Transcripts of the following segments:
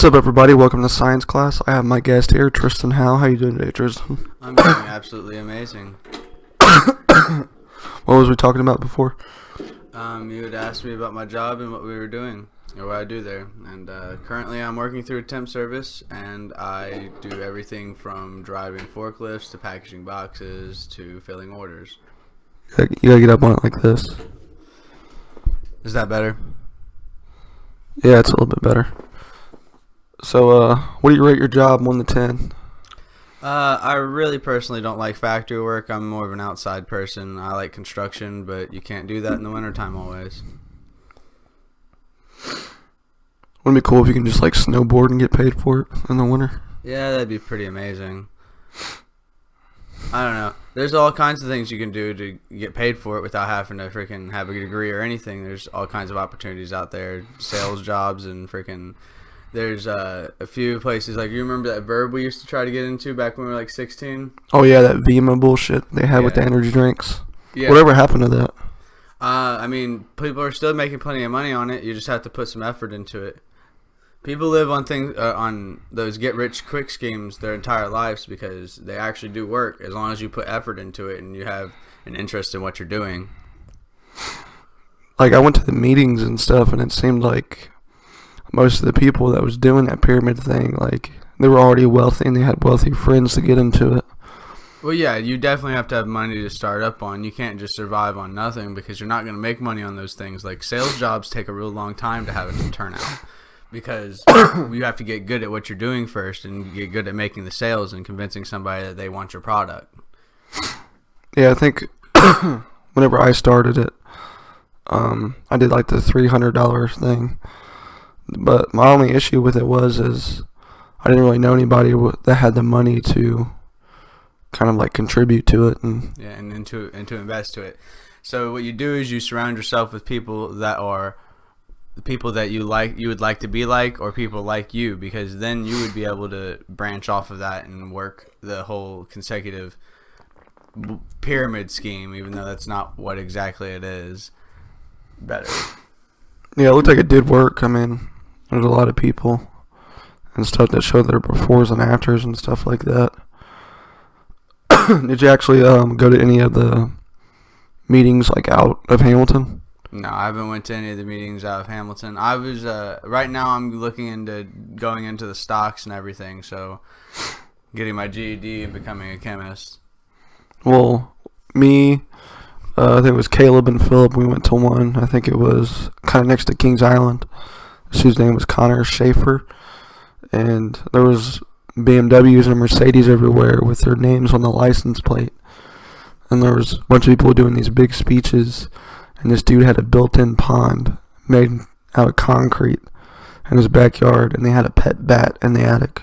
What's up, everybody? Welcome to science class. I have my guest here, Triston Howell. How you doing today, Triston? I'm doing absolutely amazing. What was we talking about before? You had asked me about my job and what we were doing, or what I do there. And currently I'm working through a temp service, and I do everything from driving forklifts to packaging boxes to filling orders. You gotta get up on it like this. Is that better? Yeah, it's a little bit better. So, what do you rate your job 1 to 10? I really personally don't like factory work. I'm more of an outside person. I like construction, but you can't do that in the wintertime always. Wouldn't it be cool if you can just like snowboard and get paid for it in the winter? Yeah, that'd be pretty amazing. I don't know. There's all kinds of things you can do to get paid for it without having to freaking have a degree or anything. There's all kinds of opportunities out there, sales jobs and freaking. There's a few places, like, you remember that Verb we used to try to get into back when we were like 16? Oh yeah, that Vima bullshit they had with the energy drinks. Yeah. Whatever happened to that? I mean, people are still making plenty of money on it. You just have to put some effort into it. People live on things on those get-rich-quick schemes their entire lives because they actually do work as long as you put effort into it and you have an interest in what you're doing. Like, I went to the meetings and stuff, and it seemed like most of the people that was doing that pyramid thing, like, they were already wealthy and they had wealthy friends to get into it. Well, yeah, you definitely have to have money to start up on. You can't just survive on nothing because you're not going to make money on those things. Like, sales jobs take a real long time to have it turn out because you have to get good at what you're doing first and get good at making the sales and convincing somebody that they want your product. Yeah, I think whenever I started it, I did like the $300 thing. But my only issue with it is I didn't really know anybody that had the money to kind of like contribute to it and to invest to it. So what you do is you surround yourself with people that are the people that you would like to be like, or people like you, because then you would be able to branch off of that and work the whole consecutive pyramid scheme, even though that's not what exactly it is. Better. Yeah, it looked like it did work. I mean, there's a lot of people and stuff that showed their befores and afters and stuff like that. Did you actually go to any of the meetings like out of Hamilton? No, I haven't went to any of the meetings out of Hamilton. I was right now I'm looking into going into the stocks and everything, so getting my GED and becoming a chemist. Well, me, I think it was Caleb and Philip. We went to one. I think it was kind of next to Kings Island. Whose name was Connor Schaefer, and there was BMWs and Mercedes everywhere with their names on the license plate, and there was a bunch of people doing these big speeches, and this dude had a built-in pond made out of concrete in his backyard, and they had a pet bat in the attic.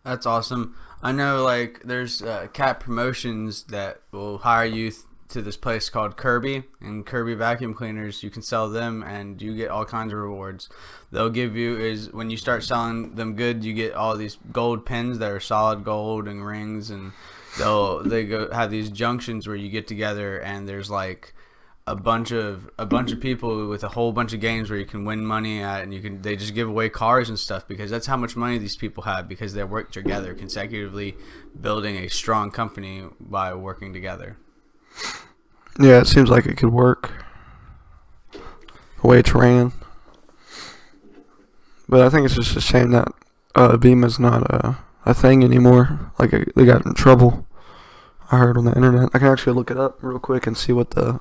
That's awesome. I know, like, there's cat promotions that will hire you to this place called Kirby, and Kirby vacuum cleaners. You can sell them and you get all kinds of rewards. They'll give you is when you start selling them good, you get all these gold pins that are solid gold and rings, and they go have these junctions where you get together and there's like a bunch of people with a whole bunch of games where you can win money at, and they just give away cars and stuff because that's how much money these people have because they work together consecutively, building a strong company by working together. Yeah, it seems like it could work the way it's ran. But I think it's just a shame that Vima's not a thing anymore. Like, they got in trouble, I heard on the internet. I can actually look it up real quick and see what the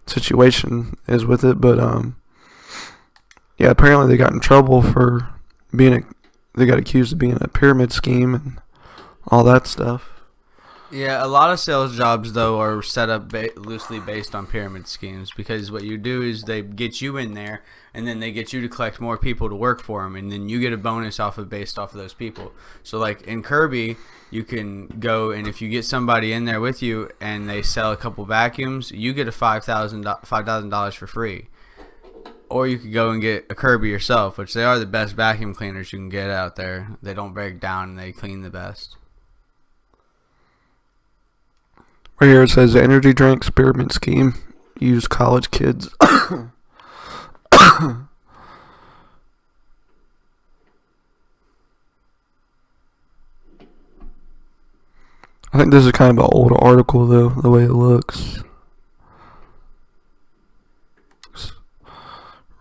situation is with it. But, yeah, apparently they got in trouble for they got accused of being a pyramid scheme and all that stuff. Yeah, a lot of sales jobs, though, are set up loosely based on pyramid schemes because what you do is they get you in there, and then they get you to collect more people to work for them, and then you get a bonus based off of those people. So, like, in Kirby, you can go, and if you get somebody in there with you and they sell a couple vacuums, you get a $5,000 for free. Or you could go and get a Kirby yourself, which they are the best vacuum cleaners you can get out there. They don't break down, and they clean the best. Right here it says energy drinks pyramid scheme. Use college kids. I think this is kind of an old article though, the way it looks.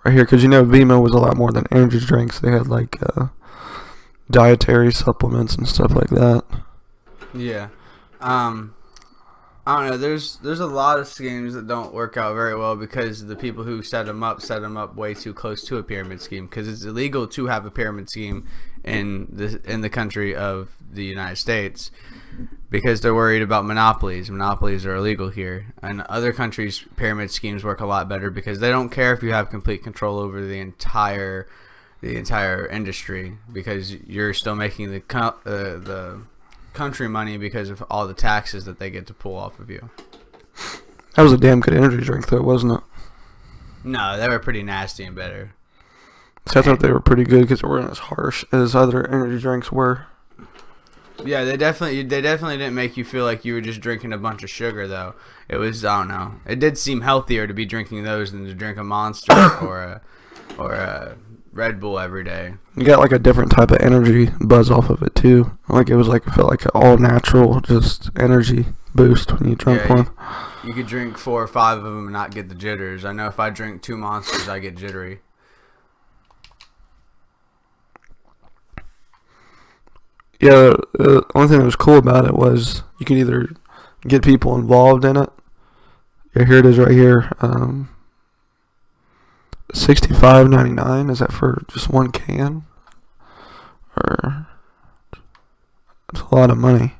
Right here, because Vimo was a lot more than energy drinks. They had like dietary supplements and stuff like that. Yeah. I don't know. There's a lot of schemes that don't work out very well because the people who set them up way too close to a pyramid scheme, because it's illegal to have a pyramid scheme in the country of the United States because they're worried about monopolies. Monopolies are illegal here. In other countries, pyramid schemes work a lot better because they don't care if you have complete control over the entire industry, because you're still making the country money because of all the taxes that they get to pull off of you. That was a damn good energy drink though, wasn't it? No, they were pretty nasty and bitter. So I thought they were pretty good because they weren't as harsh as other energy drinks were. Yeah, they definitely didn't make you feel like you were just drinking a bunch of sugar though. It was, I don't know. It did seem healthier to be drinking those than to drink a Monster or a Red Bull every day. You got like a different type of energy buzz off of it too. Like it felt like an all natural just energy boost when you drank one. You could drink 4 or 5 of them and not get the jitters. I know if I drink 2 Monsters, I get jittery. Yeah, the only thing that was cool about it was you can either get people involved in it. Yeah, here it is right here. $65.99. Is that for just one can? Or it's a lot of money.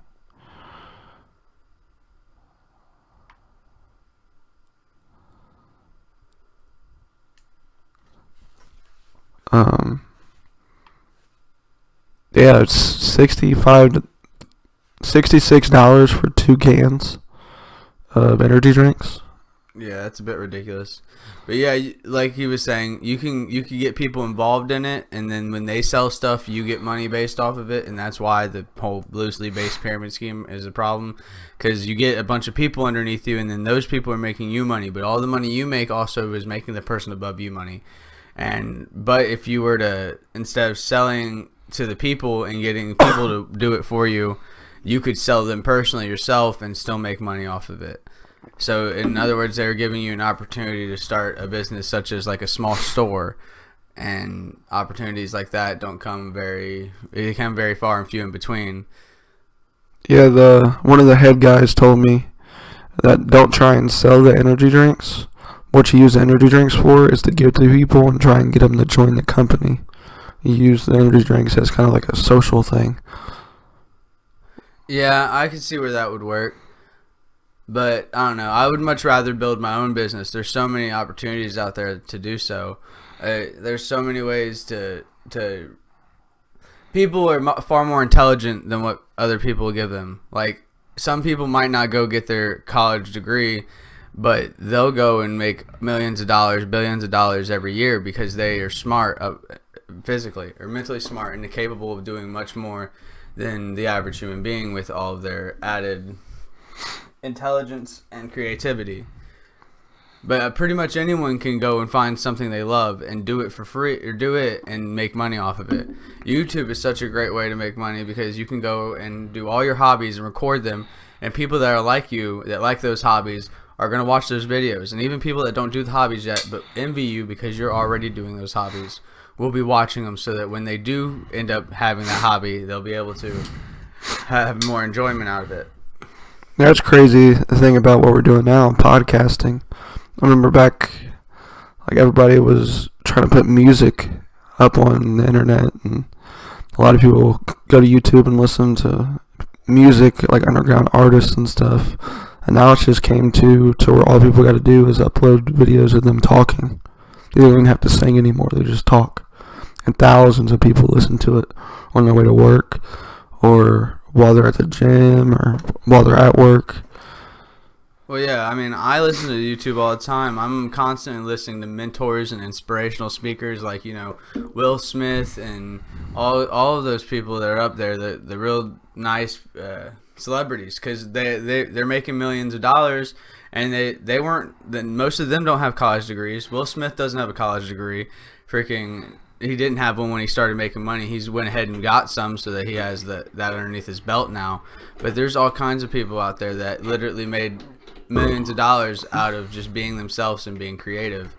Yeah, it's $66 for 2 cans of energy drinks. Yeah, that's a bit ridiculous. But yeah, like he was saying, you can get people involved in it, and then when they sell stuff, you get money based off of it, and that's why the whole loosely based pyramid scheme is a problem, because you get a bunch of people underneath you, and then those people are making you money, but all the money you make also is making the person above you money. But if you were to, instead of selling to the people and getting people to do it for you, you could sell them personally yourself and still make money off of it. So in other words, they're giving you an opportunity to start a business such as like a small store, and opportunities like that come very far and few in between. Yeah, one of the head guys told me that don't try and sell the energy drinks. What you use the energy drinks for is to give to people and try and get them to join the company. You use the energy drinks as kind of like a social thing. Yeah, I can see where that would work. But I don't know. I would much rather build my own business. There's so many opportunities out there to do so. There's so many ways to. People are far more intelligent than what other people give them. Like, some people might not go get their college degree, but they'll go and make millions of dollars, billions of dollars every year because they are smart, physically or mentally smart, and capable of doing much more than the average human being with all of their added intelligence and creativity. But pretty much anyone can go and find something they love and do it for free, or do it and make money off of it. YouTube is such a great way to make money because you can go and do all your hobbies and record them, and people that are like you, that like those hobbies, are going to watch those videos. And even people that don't do the hobbies yet but envy you because you're already doing those hobbies will be watching them, so that when they do end up having that hobby, they'll be able to have more enjoyment out of it. That's crazy, the thing about what we're doing now, podcasting. I remember back, like, everybody was trying to put music up on the internet, and a lot of people go to YouTube and listen to music, like underground artists and stuff. And now it just came to where all people got to do is upload videos of them talking. They don't even have to sing anymore, they just talk. And thousands of people listen to it on their way to work, or while they're at the gym, or while they're at work. Well, yeah, I mean, I listen to YouTube all the time. I'm constantly listening to mentors and inspirational speakers like, Will Smith and all of those people that are up there, the real nice celebrities, because they're making millions of dollars, and most of them don't have college degrees. Will Smith doesn't have a college degree. Freaking he didn't have one when he started making money. He's went ahead and got some so that he has that underneath his belt now. But there's all kinds of people out there that literally made millions of dollars out of just being themselves and being creative.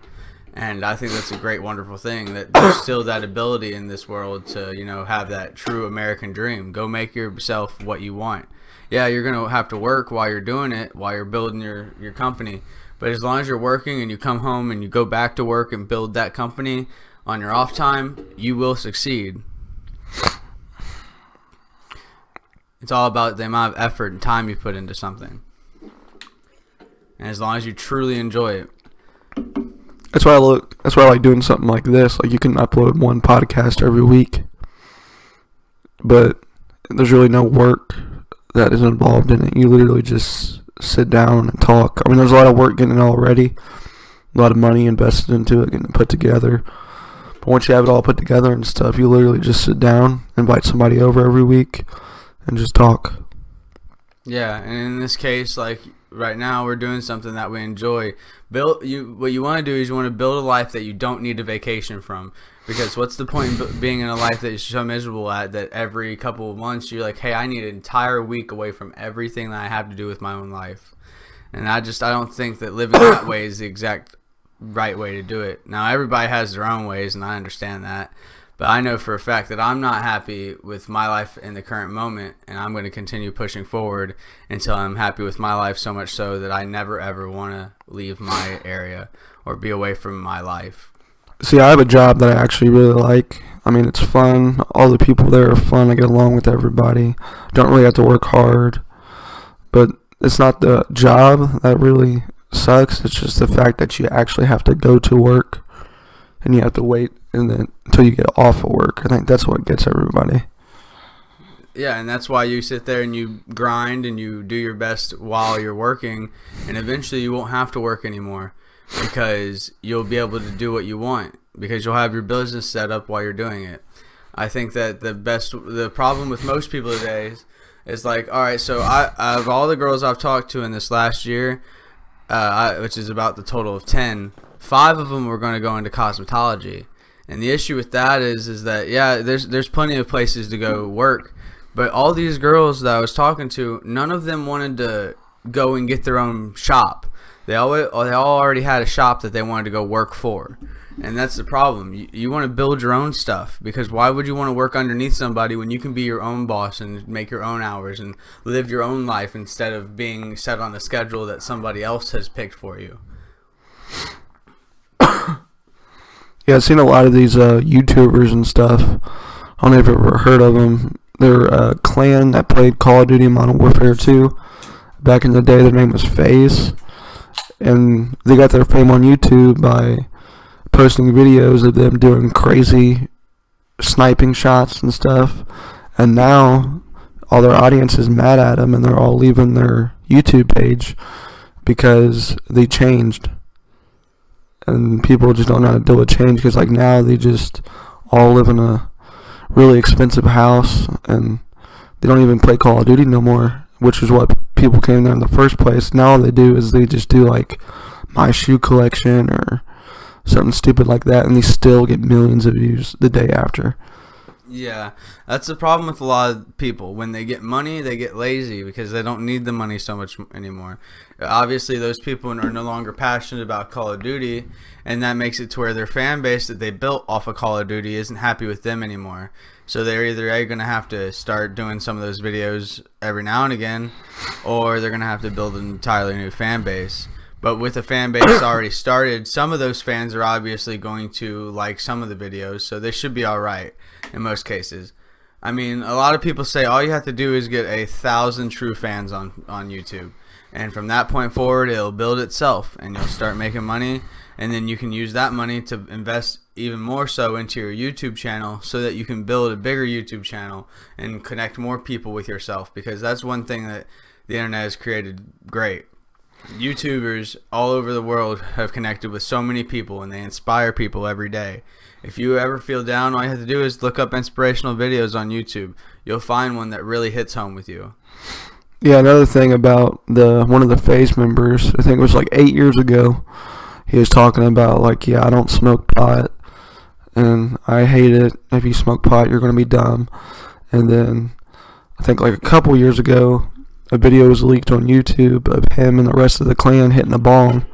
And I think that's a great, wonderful thing, that there's still that ability in this world to, have that true American dream. Go make yourself what you want. Yeah, you're going to have to work while you're doing it, while you're building your company. But as long as you're working and you come home and you go back to work and build that company on your off time, you will succeed. It's all about the amount of effort and time you put into something. And as long as you truly enjoy it. That's why I like doing something like this. Like, you can upload one podcast every week, but there's really no work that is involved in it. You literally just sit down and talk. I mean, there's a lot of work getting it already, a lot of money invested into it, getting it put together. But once you have it all put together and stuff, you literally just sit down, invite somebody over every week, and just talk. Yeah, and in this case, like right now, we're doing something that we enjoy. What you want to do is you want to build a life that you don't need a vacation from. Because what's the point in being in a life that you're so miserable at that every couple of months you're like, hey, I need an entire week away from everything that I have to do with my own life. And I don't think that living that way is the exact right way to do it. Now, everybody has their own ways, and I understand that. But I know for a fact that I'm not happy with my life in the current moment, and I'm going to continue pushing forward until I'm happy with my life, so much so that I never, ever want to leave my area or be away from my life. See, I have a job that I actually really like. I mean, it's fun. All the people there are fun. I get along with everybody. Don't really have to work hard. But it's not the job that really sucks. It's just the fact that you actually have to go to work and you have to wait until you get off of work. I think that's what gets everybody. Yeah, and that's why you sit there and you grind and you do your best while you're working, and eventually you won't have to work anymore. Because you'll be able to do what you want, because you'll have your business set up while you're doing it. I think that the problem with most people today is like, all right, so of all the girls I've talked to in this last year, which is about the total of 10, 5 of them were going to go into cosmetology. And the issue with that is that, yeah, there's plenty of places to go work, but all these girls that I was talking to, none of them wanted to go and get their own shop. They all already had a shop that they wanted to go work for. And that's the problem. You want to build your own stuff, because why would you want to work underneath somebody when you can be your own boss and make your own hours and live your own life instead of being set on a schedule that somebody else has picked for you? Yeah, I've seen a lot of these YouTubers and stuff. I don't know if you've ever heard of them. They're a clan that played Call of Duty Modern Warfare 2. Back in the day, their name was FaZe. And they got their fame on YouTube by posting videos of them doing crazy sniping shots and stuff. And now all their audience is mad at them, and they're all leaving their YouTube page because they changed. And people just don't know how to deal with change, because like now they just all live in a really expensive house, and they don't even play Call of Duty no more, which is what people came there in the first place. Now all they do is they just do like my shoe collection or something stupid like that, and they still get millions of views the day after. Yeah, that's the problem with a lot of people. When they get money, they get lazy because they don't need the money so much anymore. Obviously, those people are no longer passionate about Call of Duty, and that makes it to where their fan base that they built off of Call of Duty isn't happy with them anymore. So they're either going to have to start doing some of those videos every now and again, or they're going to have to build an entirely new fan base. But with a fan base already started, some of those fans are obviously going to like some of the videos, so they should be alright in most cases. I mean, a lot of people say all you have to do is get 1,000 true fans on YouTube. And from that point forward, it'll build itself, and you'll start making money, and then you can use that money to invest even more so into your YouTube channel so that you can build a bigger YouTube channel and connect more people with yourself, because that's one thing that the internet has created great. YouTubers all over the world have connected with so many people, and they inspire people every day. If you ever feel down, all you have to do is look up inspirational videos on YouTube. You'll find one that really hits home with you. Yeah, another thing about one of the FaZe members, I think it was like 8 years ago, he was talking about like, yeah, I don't smoke pot, and I hate it. If you smoke pot, you're going to be dumb. And then I think like a couple years ago, a video was leaked on YouTube of him and the rest of the clan hitting a bong,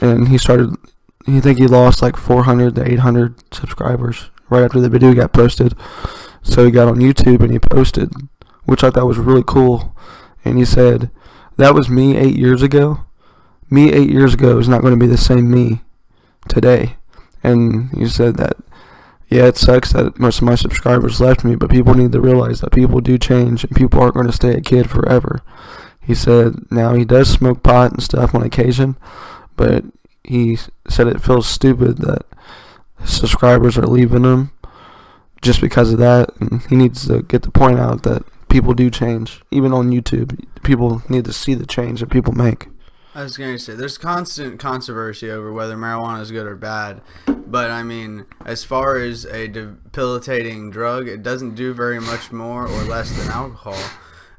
and he think he lost like 400 to 800 subscribers right after the video got posted. So he got on YouTube and he posted, which I thought was really cool. And he said, that was me 8 years ago. Me 8 years ago is not going to be the same me today. And he said that, yeah, it sucks that most of my subscribers left me, but people need to realize that people do change and people aren't going to stay a kid forever. He said now he does smoke pot and stuff on occasion, but he said it feels stupid that his subscribers are leaving him just because of that, and he needs to get the point out that people do change. Even on YouTube, people need to see the change that people make. I was going to say, there's constant controversy over whether marijuana is good or bad. But, I mean, as far as a debilitating drug, it doesn't do very much more or less than alcohol.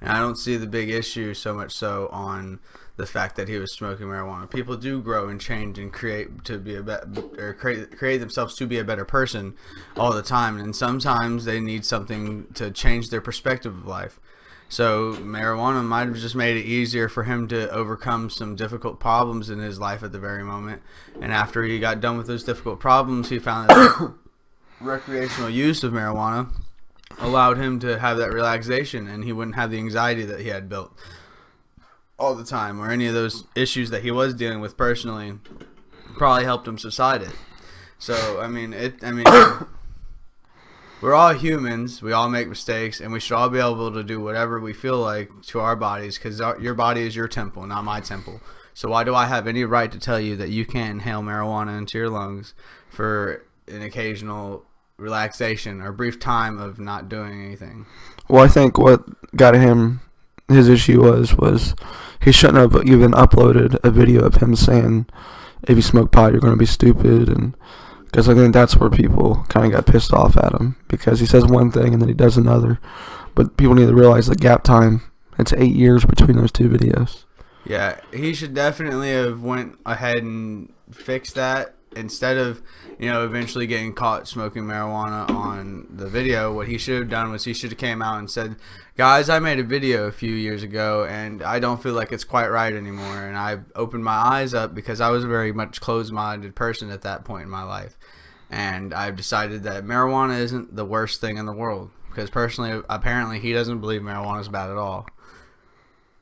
And I don't see the big issue so much so on the fact that he was smoking marijuana. People do grow and change and create themselves to be a better person all the time. And sometimes they need something to change their perspective of life. So marijuana might have just made it easier for him to overcome some difficult problems in his life at the very moment. And after he got done with those difficult problems, he found that recreational use of marijuana allowed him to have that relaxation, and he wouldn't have the anxiety that he had built all the time, or any of those issues that he was dealing with personally probably helped him subside it. So, we're all humans, we all make mistakes, and we should all be able to do whatever we feel like to our bodies, because your body is your temple, not my temple. So why do I have any right to tell you that you can't inhale marijuana into your lungs for an occasional relaxation or brief time of not doing anything? Well, I think what got him, his issue was he shouldn't have even uploaded a video of him saying, if you smoke pot, you're going to be stupid, and because I think that's where people kind of got pissed off at him, because he says one thing and then he does another. But people need to realize the gap time. It's 8 years between those two videos. Yeah, he should definitely have went ahead and fixed that. Instead of, eventually getting caught smoking marijuana on the video, what he should have done was he should have came out and said, guys, I made a video a few years ago and I don't feel like it's quite right anymore, and I opened my eyes up because I was a very much closed-minded person at that point in my life, and I've decided that marijuana isn't the worst thing in the world, because personally, apparently he doesn't believe marijuana is bad at all.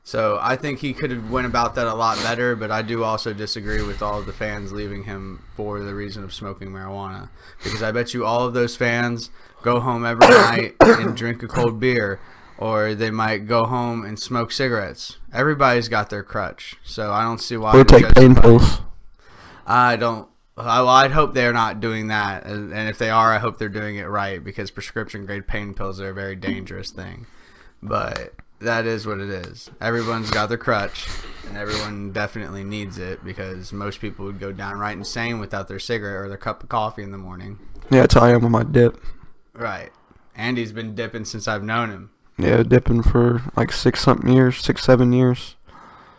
So I think he could have went about that a lot better, but I do also disagree with all of the fans leaving him for the reason of smoking marijuana, because I bet you all of those fans go home every night and drink a cold beer, or they might go home and smoke cigarettes. Everybody's got their crutch, so I don't see why. Or take pain pills. I'd hope they're not doing that, and if they are, I hope they're doing it right, because prescription grade pain pills are a very dangerous thing. But that is what it is. Everyone's got their crutch, and everyone definitely needs it, because most people would go downright insane without their cigarette or their cup of coffee in the morning. Yeah, that's how I am with my dip. Right. Andy's been dipping since I've known him. Yeah, dipping for like 6-7 years.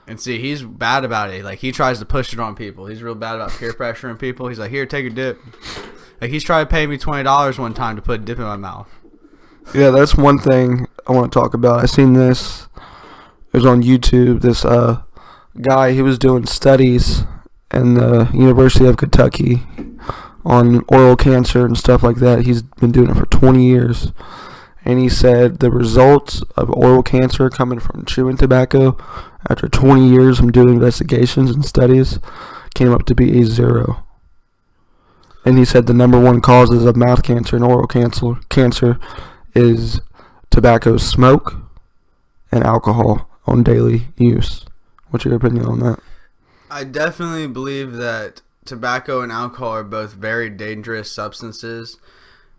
And see, he's bad about it. Like, he tries to push it on people. He's real bad about peer pressuring people. He's like, here, take a dip. Like, he's tried to pay me $20 one time to put a dip in my mouth. Yeah, that's one thing I want to talk about. I seen this. It was on YouTube. This guy, he was doing studies in the University of Kentucky on oral cancer and stuff like that. He's been doing it for 20 years. And he said the results of oral cancer coming from chewing tobacco after 20 years of doing investigations and studies came up to be a 0. And he said the number one causes of mouth cancer and oral cancer is tobacco smoke and alcohol on daily use. What's your opinion on that? I definitely believe that tobacco and alcohol are both very dangerous substances,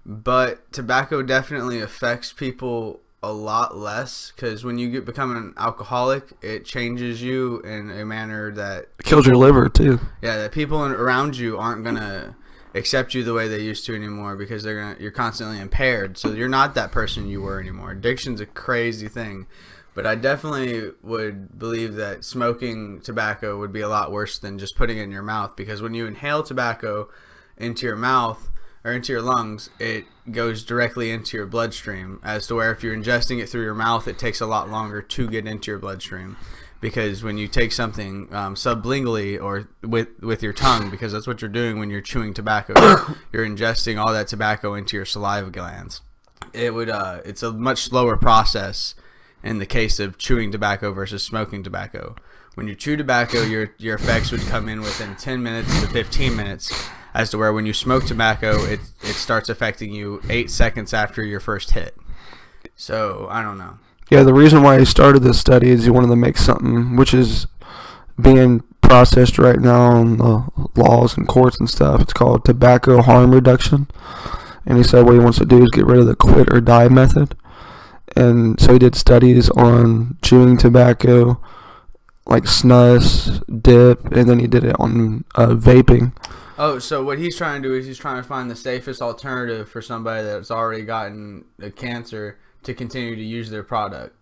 but tobacco definitely affects people a lot less, because when you become an alcoholic, it changes you in a manner that it kills your liver too. Yeah, that people around you aren't gonna accept you the way they used to anymore, because you're constantly impaired, so you're not that person you were anymore. Addiction's a crazy thing, but I definitely would believe that smoking tobacco would be a lot worse than just putting it in your mouth, because when you inhale tobacco into your mouth, or into your lungs, it goes directly into your bloodstream, as to where if you're ingesting it through your mouth, it takes a lot longer to get into your bloodstream. Because when you take something sublingually or with your tongue, because that's what you're doing when you're chewing tobacco, you're ingesting all that tobacco into your saliva glands. It's a much slower process in the case of chewing tobacco versus smoking tobacco. When you chew tobacco, your effects would come in within 10 minutes to 15 minutes, as to where when you smoke tobacco, it starts affecting you 8 seconds after your first hit. So, I don't know. Yeah, the reason why he started this study is he wanted to make something which is being processed right now in the laws and courts and stuff. It's called tobacco harm reduction. And he said what he wants to do is get rid of the quit or die method. And so he did studies on chewing tobacco, like snus, dip, and then he did it on vaping. Oh, so what he's trying to do is he's trying to find the safest alternative for somebody that's already gotten a cancer to continue to use their product.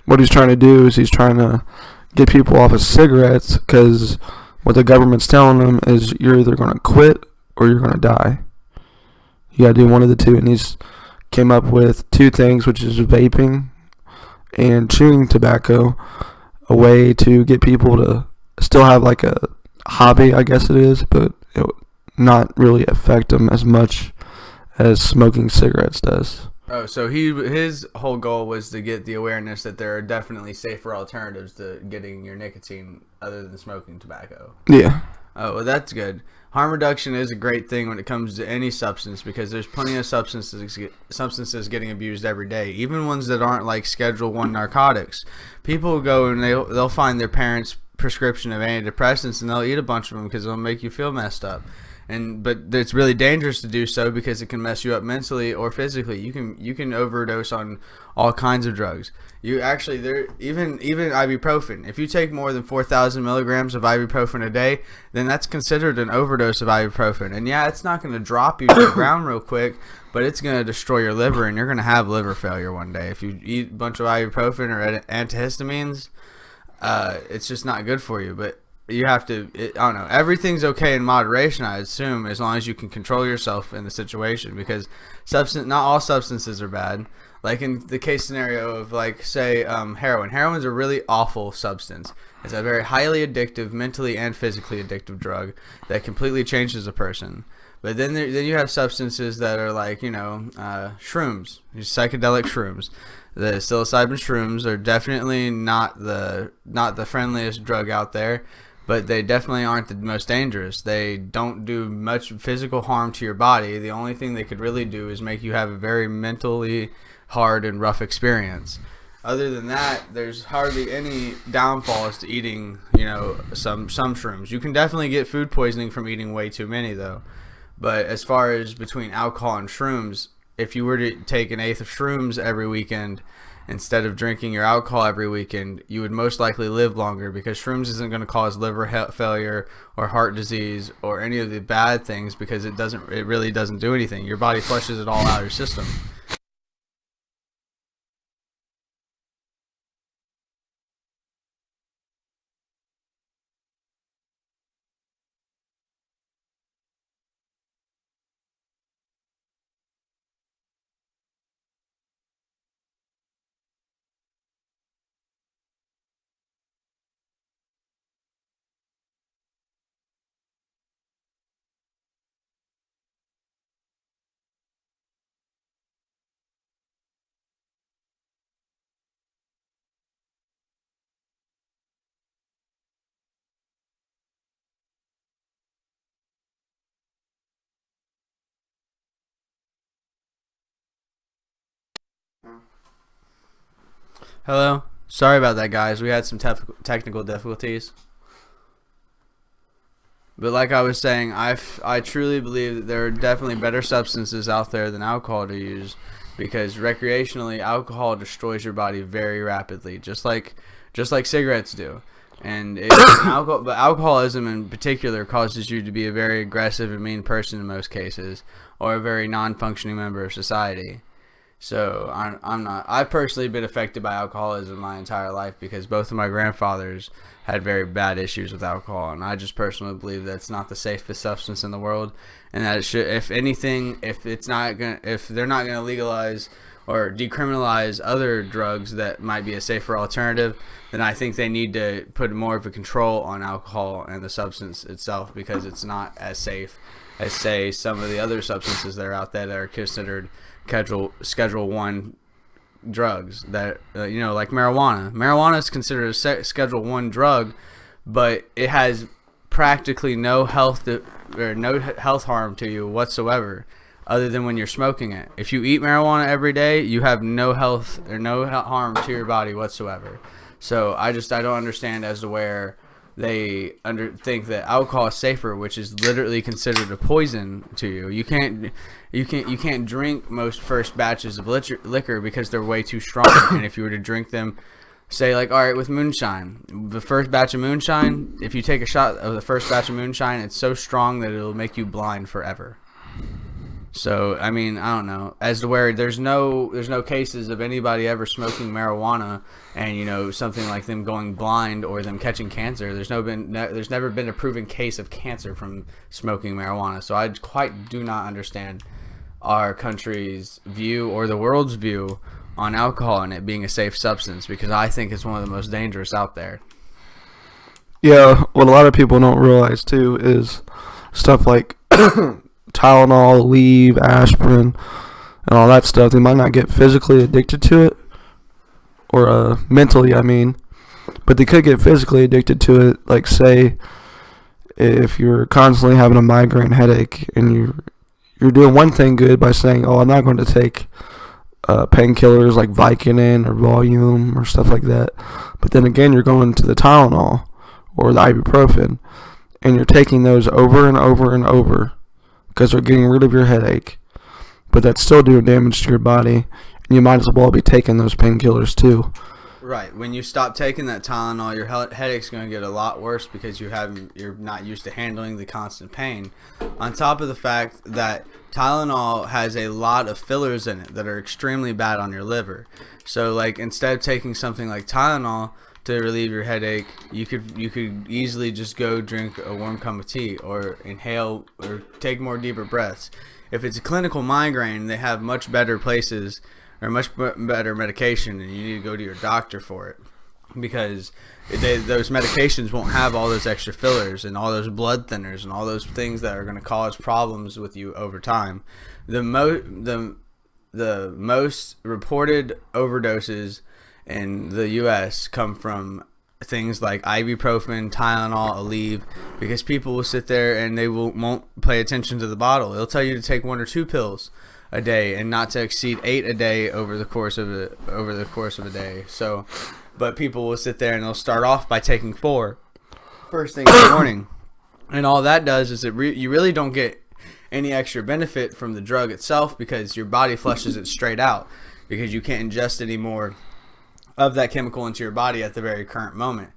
What he's trying to do is he's trying to get people off of cigarettes, because what the government's telling them is you're either going to quit or you're going to die. You got to do one of the two, and he's came up with two things, which is vaping and chewing tobacco, a way to get people to still have like a hobby, I guess it is, but it would not really affect them as much as smoking cigarettes does. Oh, so his whole goal was to get the awareness that there are definitely safer alternatives to getting your nicotine other than smoking tobacco. Yeah. Oh, well, that's good. Harm reduction is a great thing when it comes to any substance, because there's plenty of substances getting abused every day, even ones that aren't like Schedule 1 narcotics. People go and they'll find their parents' prescription of antidepressants and they'll eat a bunch of them because it'll make you feel messed up. But it's really dangerous to do so because it can mess you up mentally or physically. You can overdose on all kinds of drugs. Even ibuprofen. If you take more than 4,000 milligrams of ibuprofen a day, then that's considered an overdose of ibuprofen. And yeah, it's not going to drop you to the ground real quick, but it's going to destroy your liver, and you're going to have liver failure one day if you eat a bunch of ibuprofen or antihistamines. It's just not good for you. But you have to, I don't know, everything's okay in moderation, I assume, as long as you can control yourself in the situation, because not all substances are bad. Like in the case scenario of, like, say, heroin. Heroin's a really awful substance. It's a very highly addictive, mentally and physically addictive drug that completely changes a person. But then you have substances that are like, shrooms, psychedelic shrooms. The psilocybin shrooms are definitely not the friendliest drug out there. But they definitely aren't the most dangerous. They don't do much physical harm to your body. The only thing they could really do is make you have a very mentally hard and rough experience. Other than that, there's hardly any downfalls to eating, some shrooms. You can definitely get food poisoning from eating way too many, though. But as far as between alcohol and shrooms, if you were to take an eighth of shrooms every weekend, instead of drinking your alcohol every weekend, you would most likely live longer, because shrooms isn't going to cause liver failure or heart disease or any of the bad things, because it really doesn't do anything. Your body flushes it all out of your system. Hello? Sorry about that, guys. We had some technical difficulties. But like I was saying, I truly believe that there are definitely better substances out there than alcohol to use, because recreationally, alcohol destroys your body very rapidly, just like cigarettes do. And but alcoholism in particular causes you to be a very aggressive and mean person in most cases, or a very non-functioning member of society. So I'm not. I've personally been affected by alcoholism my entire life because both of my grandfathers had very bad issues with alcohol, and I just personally believe that it's not the safest substance in the world, and that it should, if anything, if they're not gonna legalize or decriminalize other drugs that might be a safer alternative, then I think they need to put more of a control on alcohol and the substance itself, because it's not as safe as, say, some of the other substances that are out there that are considered Schedule 1 drugs, that like marijuana. Marijuana is considered a Schedule 1 drug, but it has practically no health harm to you whatsoever, other than when you're smoking it. If you eat marijuana every day, you have no health or no harm to your body whatsoever. So I don't understand as to where they think that alcohol is safer, which is literally considered a poison to you. You can't drink most first batches of liquor because they're way too strong. And if you were to drink them, say like, all right, with moonshine, the first batch of moonshine, if you take a shot of the first batch of moonshine, it's so strong that it'll make you blind forever. So, I mean, I don't know, as to where there's no cases of anybody ever smoking marijuana and, something like them going blind or them catching cancer. There's never been a proven case of cancer from smoking marijuana. So I quite do not understand our country's view or the world's view on alcohol and it being a safe substance, because I think it's one of the most dangerous out there. Yeah, what a lot of people don't realize too is stuff like Tylenol, Aleve, aspirin, and all that stuff. They might not get physically addicted to it, or mentally, I mean, but they could get physically addicted to it. Like, say, if you're constantly having a migraine headache and you're doing one thing good by saying, "Oh, I'm not going to take painkillers like Vicodin or Valium or stuff like that," but then again, you're going to the Tylenol or the ibuprofen, and you're taking those over and over and over, because they're getting rid of your headache, but that's still doing damage to your body, and you might as well be taking those painkillers too. Right. When you stop taking that Tylenol, your headache's going to get a lot worse because you're not used to handling the constant pain. On top of the fact that Tylenol has a lot of fillers in it that are extremely bad on your liver. So, like, instead of taking something like Tylenol to relieve your headache, you could easily just go drink a warm cup of tea or inhale or take more deeper breaths. If it's a clinical migraine, they have much better places or much better medication, and you need to go to your doctor for it, because those medications won't have all those extra fillers and all those blood thinners and all those things that are going to cause problems with you over time. The most reported overdoses in the U.S. come from things like ibuprofen, Tylenol, Aleve, because people will sit there and they won't pay attention to the bottle. They'll tell you to take 1 or 2 pills a day and not to exceed 8 a day over the course of a day. So, but people will sit there and they'll start off by taking 4 first thing in the morning, and all that does is you really don't get any extra benefit from the drug itself, because your body flushes it straight out, because you can't ingest any more of that chemical into your body at the very current moment.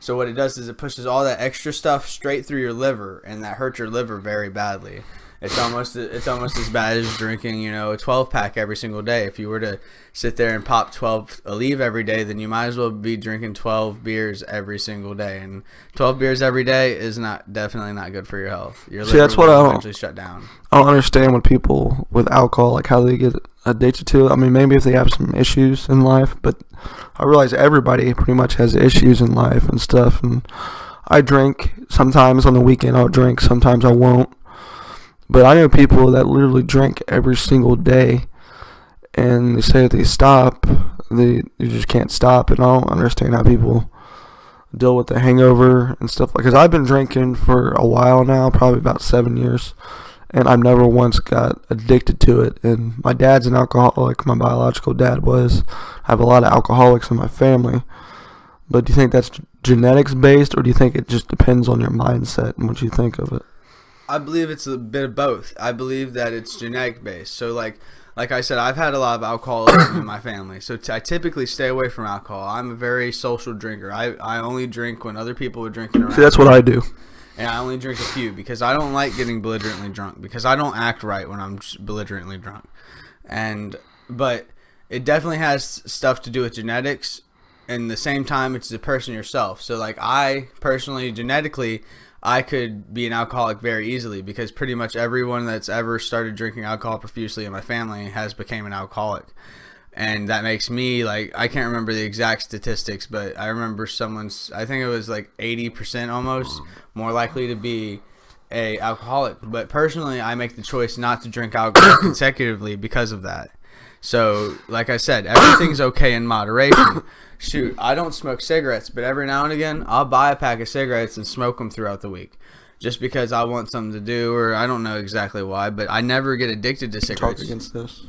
So what it does is it pushes all that extra stuff straight through your liver, and that hurts your liver very badly. It's almost as bad as drinking, a 12-pack every single day. If you were to sit there and pop 12 Aleve every day, then you might as well be drinking 12 beers every single day. And 12 beers every day is definitely not good for your health. Your liver That's what will eventually shut down. I don't understand when people with alcohol, like how they get addicted to it. I mean, maybe if they have some issues in life, but I realize everybody pretty much has issues in life and stuff. And I drink sometimes on the weekend. I'll drink, sometimes I won't. But I know people that literally drink every single day, and they say if they stop, you just can't stop. And I don't understand how people deal with the hangover and stuff. Because I've been drinking for a while now, probably about 7 years, and I've never once got addicted to it. And my dad's an alcoholic. My biological dad was. I have a lot of alcoholics in my family. But do you think that's genetics based, or do you think it just depends on your mindset and what you think of it? I believe it's a bit of both. I believe that it's genetic based. So like I said, I've had a lot of alcoholism in my family. So I typically stay away from alcohol. I'm a very social drinker. I only drink when other people are drinking around. See, that's what I do. And I only drink a few because I don't like getting belligerently drunk, because I don't act right when I'm belligerently drunk. But it definitely has stuff to do with genetics. And the same time, it's the person yourself. So like I personally, genetically, I could be an alcoholic very easily because pretty much everyone that's ever started drinking alcohol profusely in my family has became an alcoholic. And that makes me, like, I can't remember the exact statistics, but I remember someone's, I think it was like 80% almost more likely to be a alcoholic. But personally, I make the choice not to drink alcohol consecutively because of that. So, like I said, everything's okay in moderation. Shoot, I don't smoke cigarettes, but every now and again, I'll buy a pack of cigarettes and smoke them throughout the week. Just because I want something to do, or I don't know exactly why, but I never get addicted to cigarettes. Talk against this.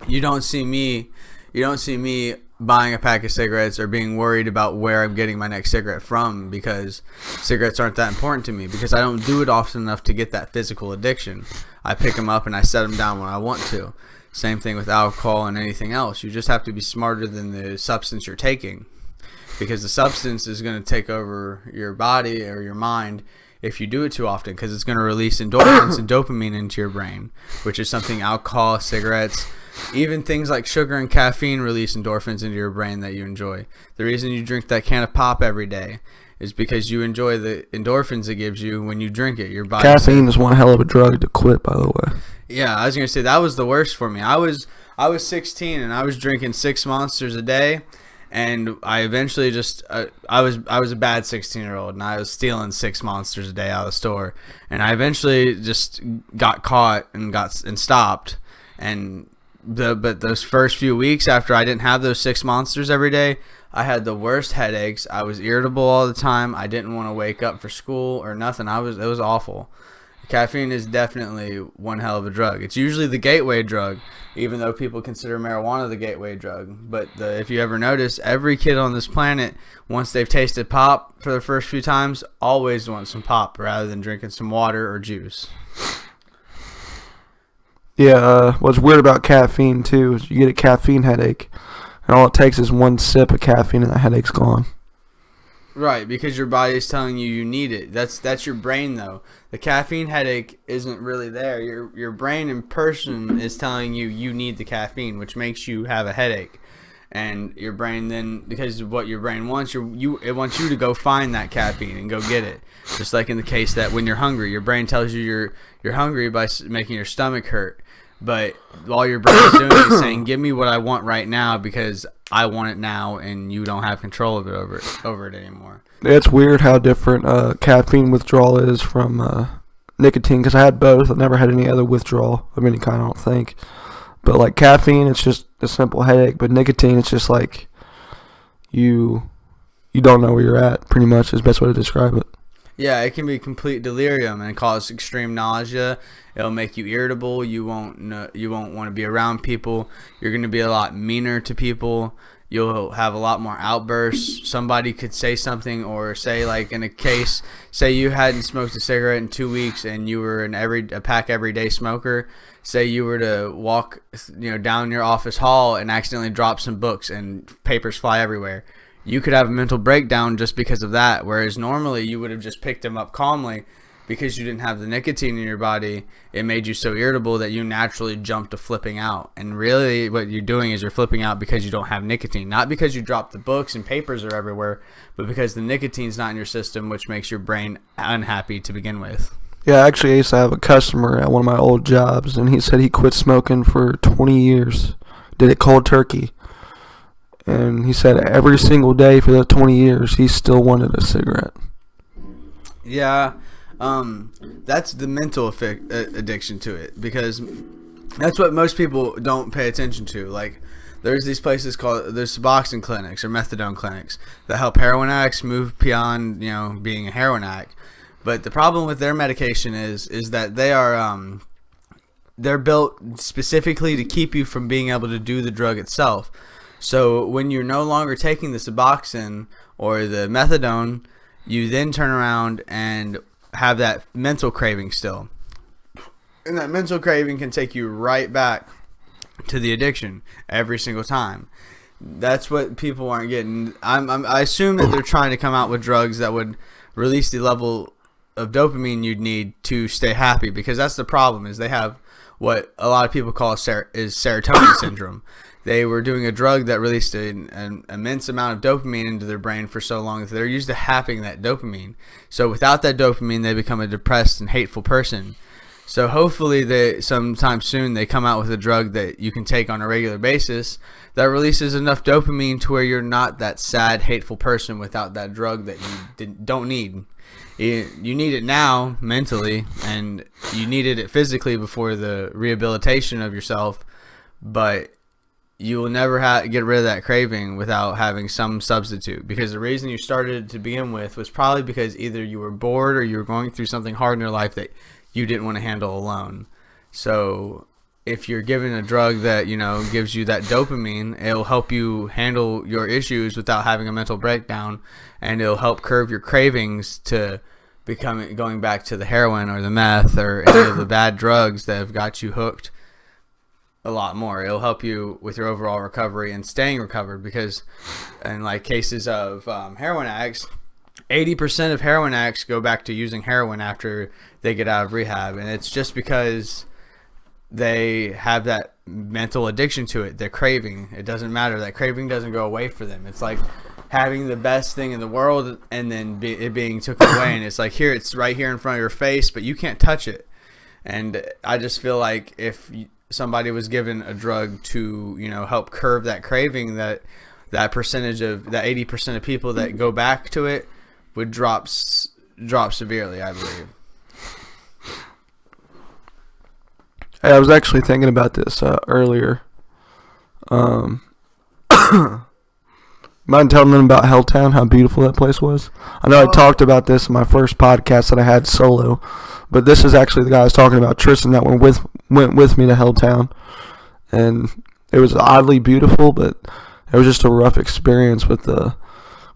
You don't see me buying a pack of cigarettes or being worried about where I'm getting my next cigarette from, because cigarettes aren't that important to me, because I don't do it often enough to get that physical addiction. I pick them up and I set them down when I want to. Same thing with alcohol and anything else. You just have to be smarter than the substance you're taking, because the substance is going to take over your body or your mind if you do it too often, because it's going to release endorphins and dopamine into your brain, which is something alcohol, cigarettes, even things like sugar and caffeine release endorphins into your brain that you enjoy. The reason you drink that can of pop every day is because you enjoy the endorphins it gives you when you drink it. Your body. Caffeine is one hell of a drug to quit, by the way. Yeah, I was gonna say that was the worst for me. I was 16 and I was drinking 6 Monsters a day, and I eventually just I was a bad 16-year-old, and I was stealing 6 Monsters a day out of the store, and I eventually just got caught and stopped. And but those first few weeks after I didn't have those 6 Monsters every day, I had the worst headaches. I was irritable all the time. I didn't want to wake up for school or nothing. It was awful. Caffeine is definitely one hell of a drug. It's usually the gateway drug, even though people consider marijuana the gateway drug. But if you ever notice, every kid on this planet, once they've tasted pop for the first few times, always wants some pop rather than drinking some water or juice. Yeah, what's weird about caffeine, too, is you get a caffeine headache, and all it takes is one sip of caffeine and the headache's gone. Right, because your body is telling you you need it. That's your brain, though. The caffeine headache isn't really there. Your brain in person is telling you you need the caffeine, which makes you have a headache. And your brain then, because of what your brain wants, it wants you to go find that caffeine and go get it. Just like in the case that when you're hungry, your brain tells you you're hungry by making your stomach hurt. But all your brain is doing is saying, give me what I want right now because I want it now, and you don't have control of it over it anymore. It's weird how different caffeine withdrawal is from nicotine, because I had both. I never had any other withdrawal of any kind, I don't think. But like caffeine, it's just a simple headache. But nicotine, it's just like you don't know where you're at, pretty much is the best way to describe it. Yeah, it can be complete delirium and cause extreme nausea. It'll make you irritable. You won't want to be around people. You're going to be a lot meaner to people. You'll have a lot more outbursts. Somebody could say something, or say, like in a case, say you hadn't smoked a cigarette in 2 weeks and you were a pack everyday smoker. Say you were to walk down your office hall and accidentally drop some books and papers fly everywhere. You could have a mental breakdown just because of that, whereas normally you would have just picked them up calmly. Because you didn't have the nicotine in your body, it made you so irritable that you naturally jumped to flipping out. And really what you're doing is you're flipping out because you don't have nicotine. Not because you dropped the books and papers are everywhere, but because the nicotine's not in your system, which makes your brain unhappy to begin with. Yeah, actually, I used to have a customer at one of my old jobs, and he said he quit smoking for 20 years. Did it cold turkey. And he said every single day for the 20 years, he still wanted a cigarette. Yeah. That's the mental addiction to it, because that's what most people don't pay attention to. Like, there's these places there's Suboxone clinics or methadone clinics that help heroin addicts move beyond, being a heroin addict. But the problem with their medication is that they are, they're built specifically to keep you from being able to do the drug itself. So when you're no longer taking the Suboxone or the methadone, you then turn around and have that mental craving still, and that mental craving can take you right back to the addiction every single time. That's what people aren't getting. I assume that they're trying to come out with drugs that would release the level of dopamine you'd need to stay happy, because that's the problem, is they have what a lot of people call is serotonin syndrome. they were doing a drug that released an immense amount of dopamine into their brain for so long that they're used to happing that dopamine. So without that dopamine, they become a depressed and hateful person. So hopefully sometime soon they come out with a drug that you can take on a regular basis that releases enough dopamine to where you're not that sad, hateful person without that drug that you don't need. You need it now mentally, and you needed it physically before the rehabilitation of yourself, but you will never get rid of that craving without having some substitute, because the reason you started to begin with was probably because either you were bored or you were going through something hard in your life that you didn't want to handle alone. So if you're given a drug that, you know, gives you that dopamine, it'll help you handle your issues without having a mental breakdown, and it'll help curb your cravings to going back to the heroin or the meth or any of the bad drugs that have got you hooked a lot more. It'll help you with your overall recovery and staying recovered, because in like cases of heroin addicts, 80% of heroin addicts go back to using heroin after they get out of rehab, and it's just because they have that mental addiction to it. They're craving. It doesn't matter. That craving doesn't go away for them. It's like having the best thing in the world and then it being taken away, and it's like, here, it's right here in front of your face, but you can't touch it. And I just feel like if somebody was given a drug to, you know, help curb that craving, that percentage of that 80% of people that go back to it would drop severely, I believe. Hey, I was actually thinking about this earlier. Mind telling them about Helltown, how beautiful that place was? I know I talked about this in my first podcast that I had solo, but this is actually the guy I was talking about, Triston, that went with me to Helltown, and it was oddly beautiful, but it was just a rough experience with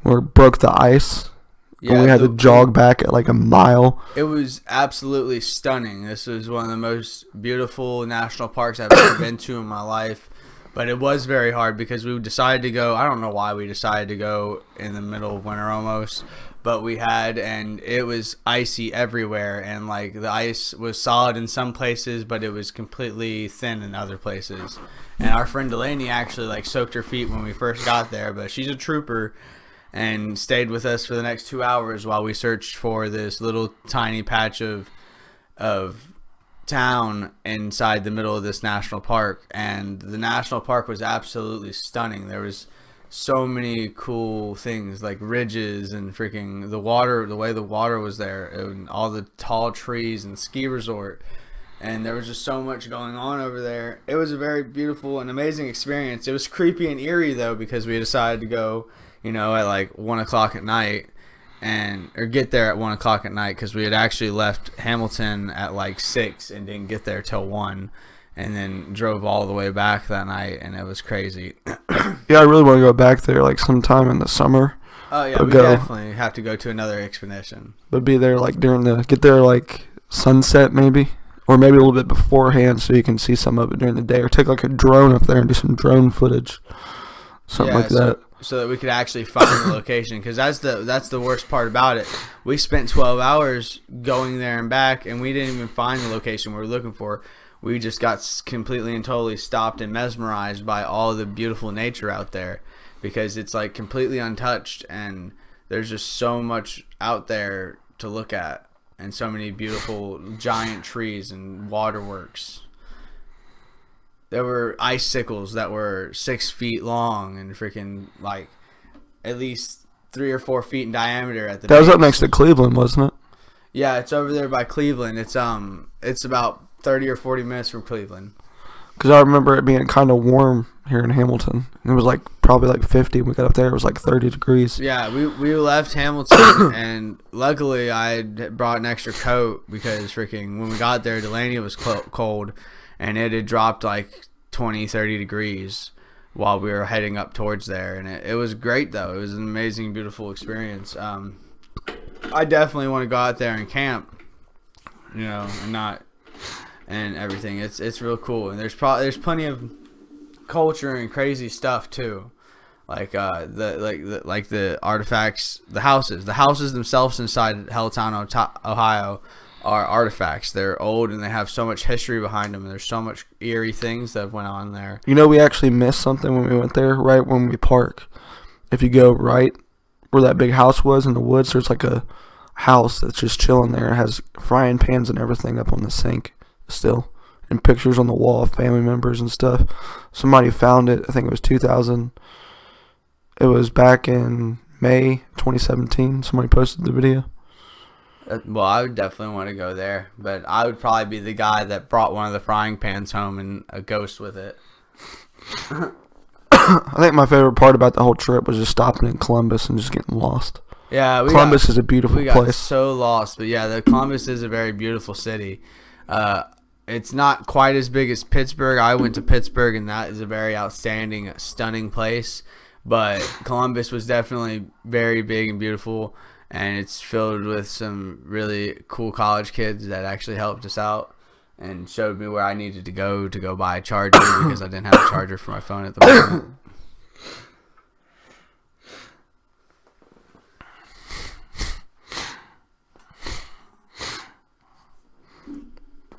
where it broke the ice. Yeah, and we had to jog back at like a mile. It was absolutely stunning. This was one of the most beautiful national parks I've ever been to in my life. But it was very hard because we decided to go. I don't know why we decided to go in the middle of winter almost. But we had, and it was icy everywhere. And like the ice was solid in some places, but it was completely thin in other places. And our friend Delaney actually like soaked her feet when we first got there. But she's a trooper and stayed with us for the next 2 hours while we searched for this little tiny patch of town inside the middle of this national park. And the national park was absolutely stunning. There was so many cool things like ridges and freaking the water, the way the water was there, and all the tall trees and ski resort. And there was just so much going on over there. It was a very beautiful and amazing experience. It was creepy and eerie though, because we decided to go, you know, at like 1 o'clock at night, or get there at 1 o'clock at night, because we had actually left Hamilton at like 6 and didn't get there till 1, and then drove all the way back that night, and it was crazy. Yeah, I really want to go back there like sometime in the summer. Oh yeah, we definitely have to go to another expedition. But be there like get there like sunset maybe, or maybe a little bit beforehand so you can see some of it during the day, or take like a drone up there and do some drone footage, something like that. So that we could actually find the location, because that's the worst part about it. We spent 12 hours going there and back, and we didn't even find the location we were looking for. We just got completely and totally stopped and mesmerized by all the beautiful nature out there, because it's like completely untouched, and there's just so much out there to look at, and so many beautiful giant trees and waterworks. There were icicles that were 6 feet long and freaking like at least 3 or 4 feet in diameter at the base. That was up next to Cleveland, wasn't it? Yeah, it's over there by Cleveland. It's about 30 or 40 minutes from Cleveland. Because I remember it being kind of warm here in Hamilton. It was like probably like 50. When we got up there, it was like 30 degrees. Yeah, we left Hamilton, and luckily I had brought an extra coat, because freaking when we got there, Delaney was cold. And it had dropped like 20, 30 degrees while we were heading up towards there. And it was great, though. It was an amazing, beautiful experience. I definitely want to go out there and camp, you know, and everything. It's real cool. And there's plenty of culture and crazy stuff, too. Like the artifacts, the houses themselves inside Helltown, Ohio, are artifacts. They're old and they have so much history behind them, and there's so much eerie things that went on there. You know, we actually missed something when we went there. Right when we park, if you go right where that big house was in the woods, there's like a house that's just chilling there. It has frying pans and everything up on the sink still, and pictures on the wall of family members and stuff. Somebody found it. I think it was 2000. It was back in May 2017. Somebody posted the video. Well, I would definitely want to go there, but I would probably be the guy that brought one of the frying pans home and a ghost with it. I think my favorite part about the whole trip was just stopping in Columbus and just getting lost. Yeah, Columbus is a beautiful place. We got place. So lost, but yeah, the Columbus is a very beautiful city. It's not quite as big as Pittsburgh. I went to Pittsburgh, and that is a very outstanding, stunning place. But Columbus was definitely very big and beautiful, and it's filled with some really cool college kids that actually helped us out and showed me where I needed to go buy a charger because I didn't have a charger for my phone at the moment.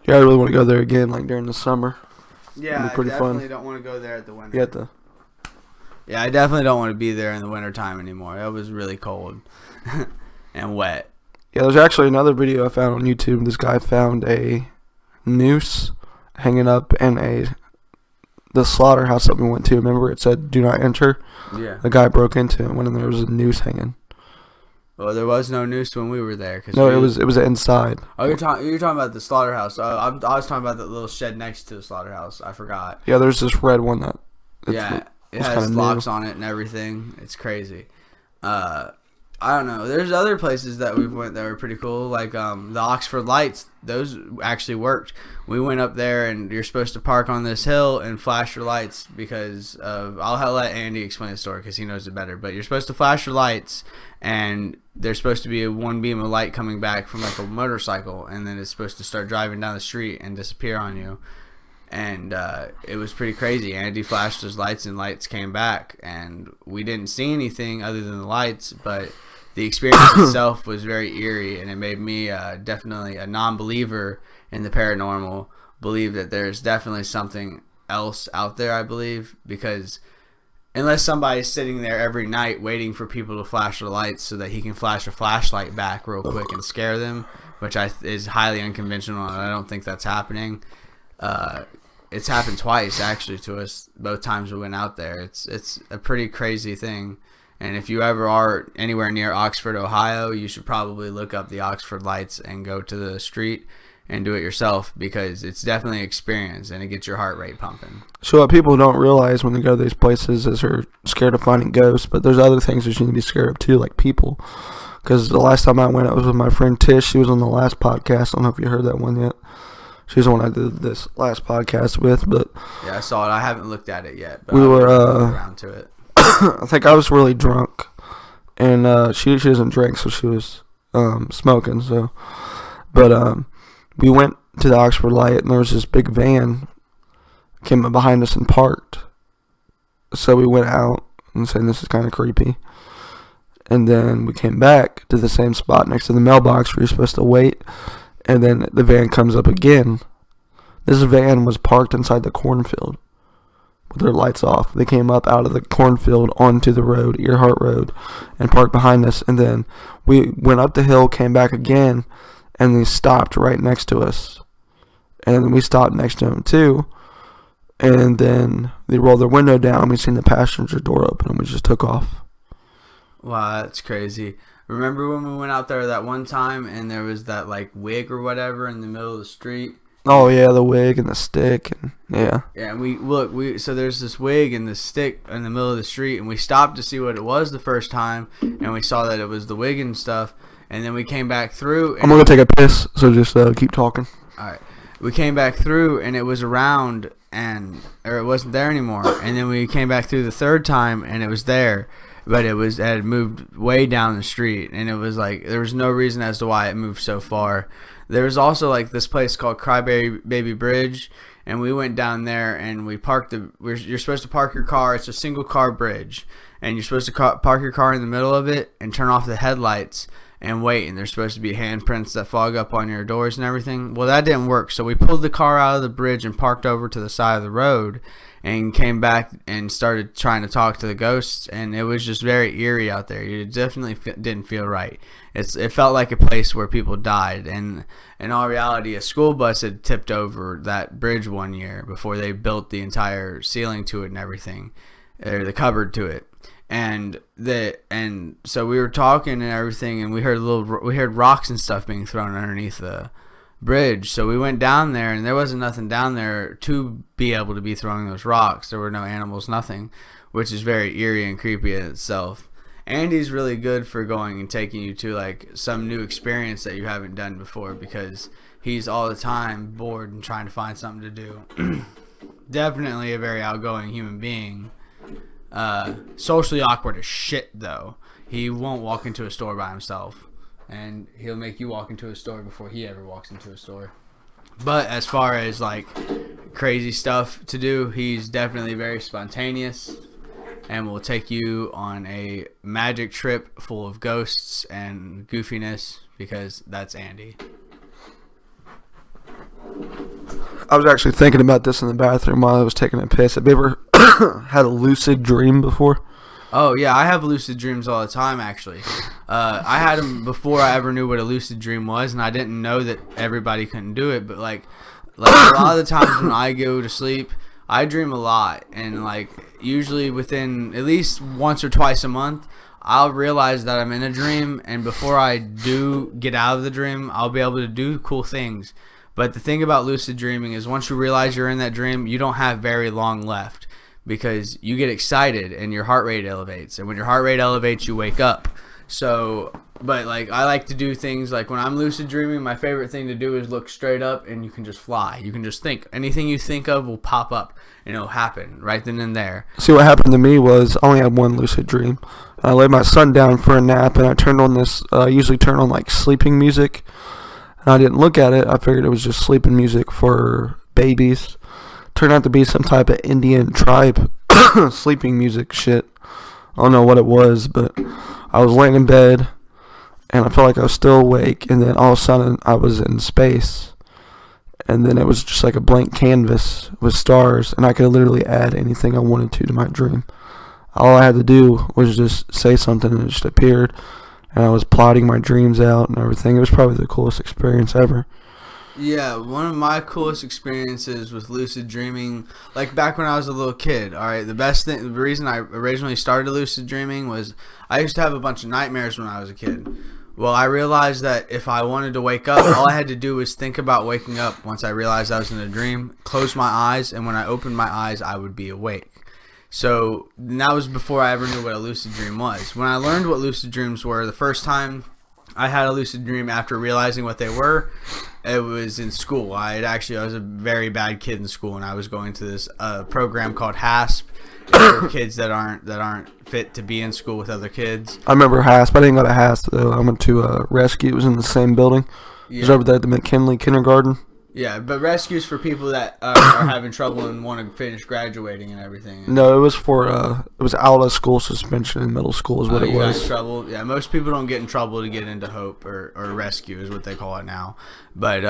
Yeah, I really want to go there again, like during the summer. Yeah, I definitely don't want to go there at the winter. Yeah, I definitely don't want to be there in the wintertime anymore. It was really cold and wet. Yeah, there's actually another video I found on YouTube. This guy found a noose hanging up in the slaughterhouse that we went to. Remember, it said "Do not enter." Yeah. The guy broke into it, and there was a noose hanging. Well, there was no noose when we were there. No, it was inside. Oh, you're talking about the slaughterhouse. I was talking about the little shed next to the slaughterhouse. I forgot. Yeah, there's this red one that. It has locks on it and everything. It's crazy. I don't know. There's other places that we went that were pretty cool, like the Oxford Lights. Those actually worked. We went up there, and you're supposed to park on this hill and flash your lights because of. I'll let Andy explain the story because he knows it better. But you're supposed to flash your lights, and there's supposed to be one beam of light coming back from like a motorcycle, and then it's supposed to start driving down the street and disappear on you. And it was pretty crazy. Andy flashed his lights, and lights came back, and we didn't see anything other than the lights, but the experience itself was very eerie, and it made me definitely a non-believer in the paranormal believe that there's definitely something else out there, I believe, because unless somebody's sitting there every night waiting for people to flash their lights so that he can flash a flashlight back real quick and scare them, which is highly unconventional, and I don't think that's happening. It's happened twice actually to us, both times we went out there. It's a pretty crazy thing. And if you ever are anywhere near Oxford, Ohio, you should probably look up the Oxford Lights and go to the street and do it yourself, because it's definitely an experience and it gets your heart rate pumping. So what people don't realize when they go to these places is they're scared of finding ghosts, but there's other things that you need to be scared of too, like people. Because the last time I went, it was with my friend Tish. She was on the last podcast. I don't know if you heard that one yet. She's the one I did this last podcast with, but yeah, I saw it. I haven't looked at it yet, but we were around to it. I think I was really drunk, and she doesn't drink, so she was smoking. So, but we went to the Oxford Light, and there was this big van came up behind us and parked. So we went out and said, "This is kind of creepy." And then we came back to the same spot next to the mailbox where you're supposed to wait. And then the van comes up again. This van was parked inside the cornfield with their lights off. They came up out of the cornfield onto the road, Earhart Road, and parked behind us. And then we went up the hill, came back again, and they stopped right next to us. And then we stopped next to them too. And then they rolled their window down. We seen the passenger door open, and we just took off. Wow, that's crazy. Remember when we went out there that one time and there was that like wig or whatever in the middle of the street? Oh yeah, the wig and the stick, and yeah. Yeah, and so there's this wig and the stick in the middle of the street, and we stopped to see what it was the first time, and we saw that it was the wig and stuff, and then we came back through. I'm gonna go take a piss, so just keep talking. All right, we came back through, and it was around, or it wasn't there anymore, and then we came back through the third time, and it was there. But it had moved way down the street, and it was like there was no reason as to why it moved so far. There was also like this place called Crybaby Bridge, and we went down there and we parked you're supposed to park your car. It's a single car bridge, and you're supposed to park your car in the middle of it and turn off the headlights and wait, and there's supposed to be handprints that fog up on your doors and everything. Well, that didn't work, so we pulled the car out of the bridge and parked over to the side of the road and came back and started trying to talk to the ghosts, and it was just very eerie out there. It definitely didn't feel right. It felt like a place where people died, and in all reality, a school bus had tipped over that bridge one year before they built the entire ceiling to it and everything, or the cupboard to it. And so we were talking and everything, and we heard rocks and stuff being thrown underneath the bridge. So we went down there, and there wasn't nothing down there to be able to be throwing those rocks. There were no animals, nothing, which is very eerie and creepy in itself. Andy's really good for going and taking you to like some new experience that you haven't done before, because he's all the time bored and trying to find something to do. Definitely a very outgoing human being. Socially awkward as shit though. He won't walk into a store by himself, and he'll make you walk into a store before he ever walks into a store. But as far as like crazy stuff to do, he's definitely very spontaneous and will take you on a magic trip full of ghosts and goofiness, because that's Andy. I was actually thinking about this in the bathroom while I was taking a piss. Have you ever had a lucid dream before? Oh, yeah, I have lucid dreams all the time, actually. I had them before I ever knew what a lucid dream was, and I didn't know that everybody couldn't do it. But, like a lot of the times when I go to sleep, I dream a lot. And, like, usually within at least once or twice a month, I'll realize that I'm in a dream. And before I do get out of the dream, I'll be able to do cool things. But the thing about lucid dreaming is once you realize you're in that dream, you don't have very long left, because you get excited and your heart rate elevates. And when your heart rate elevates, you wake up. So, but like I like to do things like when I'm lucid dreaming, my favorite thing to do is look straight up, and you can just fly. You can just think. Anything you think of will pop up, and it'll happen right then and there. See, what happened to me was I only had one lucid dream. I laid my son down for a nap, and I turned on this, usually turn on like sleeping music. And I didn't look at it. I figured it was just sleeping music for babies. Turned out to be some type of Indian tribe sleeping music shit. I don't know what it was, but I was laying in bed, and I felt like I was still awake, and then all of a sudden I was in space. And then it was just like a blank canvas with stars, and I could literally add anything I wanted to my dream. All I had to do was just say something, and it just appeared. And I was plotting my dreams out and everything. It was probably the coolest experience ever. Yeah, one of my coolest experiences with lucid dreaming, like back when I was a little kid, alright, the reason I originally started lucid dreaming was I used to have a bunch of nightmares when I was a kid. Well, I realized that if I wanted to wake up, all I had to do was think about waking up once I realized I was in a dream, close my eyes, and when I opened my eyes, I would be awake. So that was before I ever knew what a lucid dream was. When I learned what lucid dreams were, the first time I had a lucid dream after realizing what they were, it was in school. I was a very bad kid in school, and I was going to this program called HASP. It's for kids that aren't fit to be in school with other kids. I remember HASP. I didn't go to HASP though. I went to Rescue. It was in the same building. Yeah. It was over there at the McKinley Kindergarten. Yeah, but rescue's for people that are having trouble and want to finish graduating and everything. No, it was for it was out of school suspension in middle school is what it was. Got in trouble. Yeah, most people don't get in trouble to get into Hope or Rescue is what they call it now. But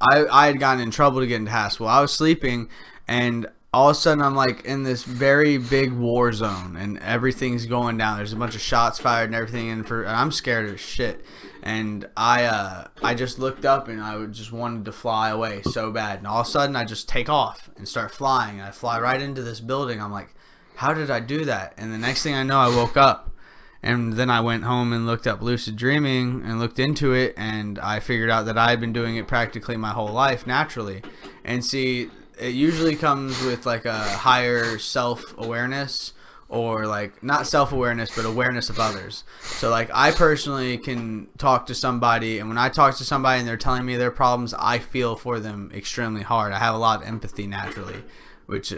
I had gotten in trouble to get into Haskell. I was sleeping, and all of a sudden I'm like in this very big war zone, and everything's going down. There's a bunch of shots fired and everything, and I'm scared as shit. And I just looked up, and I just wanted to fly away so bad. And all of a sudden, I just take off and start flying. And I fly right into this building. I'm like, how did I do that? And the next thing I know, I woke up. And then I went home and looked up lucid dreaming and looked into it. And I figured out that I had been doing it practically my whole life naturally. And see, it usually comes with like a higher self-awareness, or like not self-awareness but awareness of others. So like I personally can talk to somebody, and when I talk to somebody and they're telling me their problems, I feel for them extremely hard. I have a lot of empathy naturally, which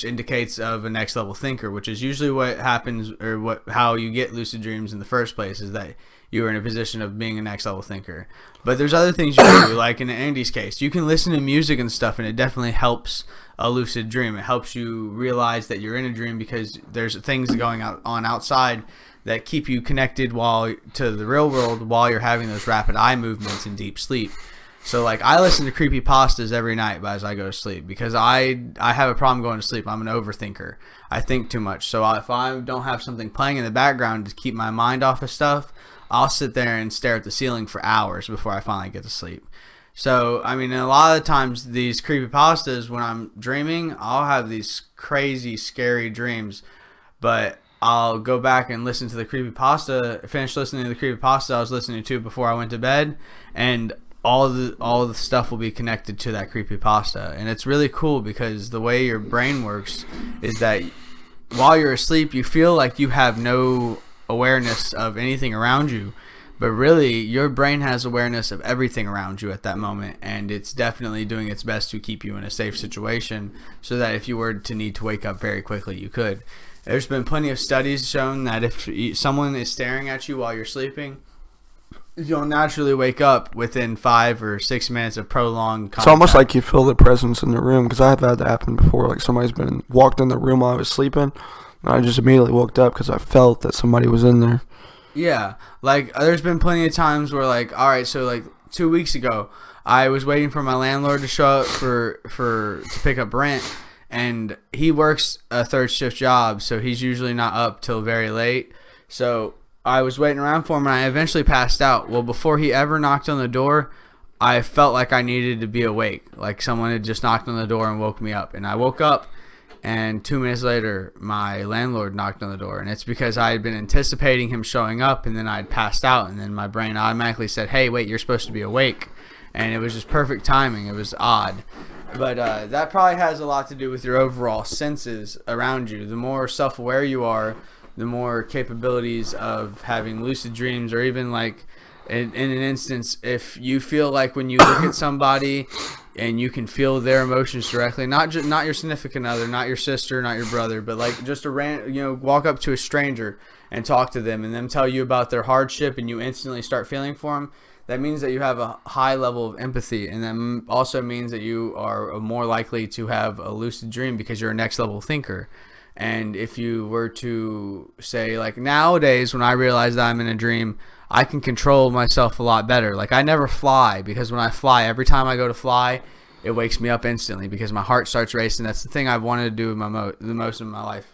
indicates of a next level thinker, which is usually what happens, or how you get lucid dreams in the first place, is that you are in a position of being a next level thinker. But there's other things you can do, like in Andy's case, you can listen to music and stuff, and it definitely helps a lucid dream. It helps you realize that you're in a dream because there's things going on outside that keep you connected to the real world while you're having those rapid eye movements in deep sleep. So like I listen to creepypastas every night as I go to sleep because I have a problem going to sleep. I'm an overthinker. I think too much. So if I don't have something playing in the background to keep my mind off of stuff, I'll sit there and stare at the ceiling for hours before I finally get to sleep. So, I mean, a lot of the times these creepypastas, when I'm dreaming, I'll have these crazy, scary dreams, but I'll go back and listen to the creepypasta, finish listening to the creepypasta I was listening to before I went to bed, and all the stuff will be connected to that creepypasta. And it's really cool because the way your brain works is that while you're asleep, you feel like you have no awareness of anything around you, but really your brain has awareness of everything around you at that moment, and it's definitely doing its best to keep you in a safe situation so that if you were to need to wake up very quickly, you could. There's been plenty of studies shown that if someone is staring at you while you're sleeping, you'll naturally wake up within 5 or 6 minutes of prolonged contact. It's almost like you feel the presence in the room, because I've had that happen before. Like somebody's walked in the room while I was sleeping, and I just immediately woke up because I felt that somebody was in there. Yeah, like there's been plenty of times where like, all right, so like 2 weeks ago, I was waiting for my landlord to show up to pick up rent, and he works a third shift job, so he's usually not up till very late. So I was waiting around for him, and I eventually passed out. Well, before he ever knocked on the door, I felt like I needed to be awake, like someone had just knocked on the door and woke me up. And I woke up, and 2 minutes later, my landlord knocked on the door. And it's because I had been anticipating him showing up, and then I'd passed out, and then my brain automatically said, hey, wait, you're supposed to be awake. And it was just perfect timing. It was odd. But that probably has a lot to do with your overall senses around you. The more self-aware you are, the more capabilities of having lucid dreams, or even like in an instance, if you feel like when you look at somebody and you can feel their emotions directly, not your significant other, not your sister, not your brother, but like just walk up to a stranger and talk to them and them tell you about their hardship and you instantly start feeling for them, that means that you have a high level of empathy, and that also means that you are more likely to have a lucid dream because you're a next level thinker. And if you were to say, like nowadays when I realize that I'm in a dream, I can control myself a lot better. Like I never fly, because when I fly, every time I go to fly, it wakes me up instantly because my heart starts racing. That's the thing I've wanted to do the most in my life.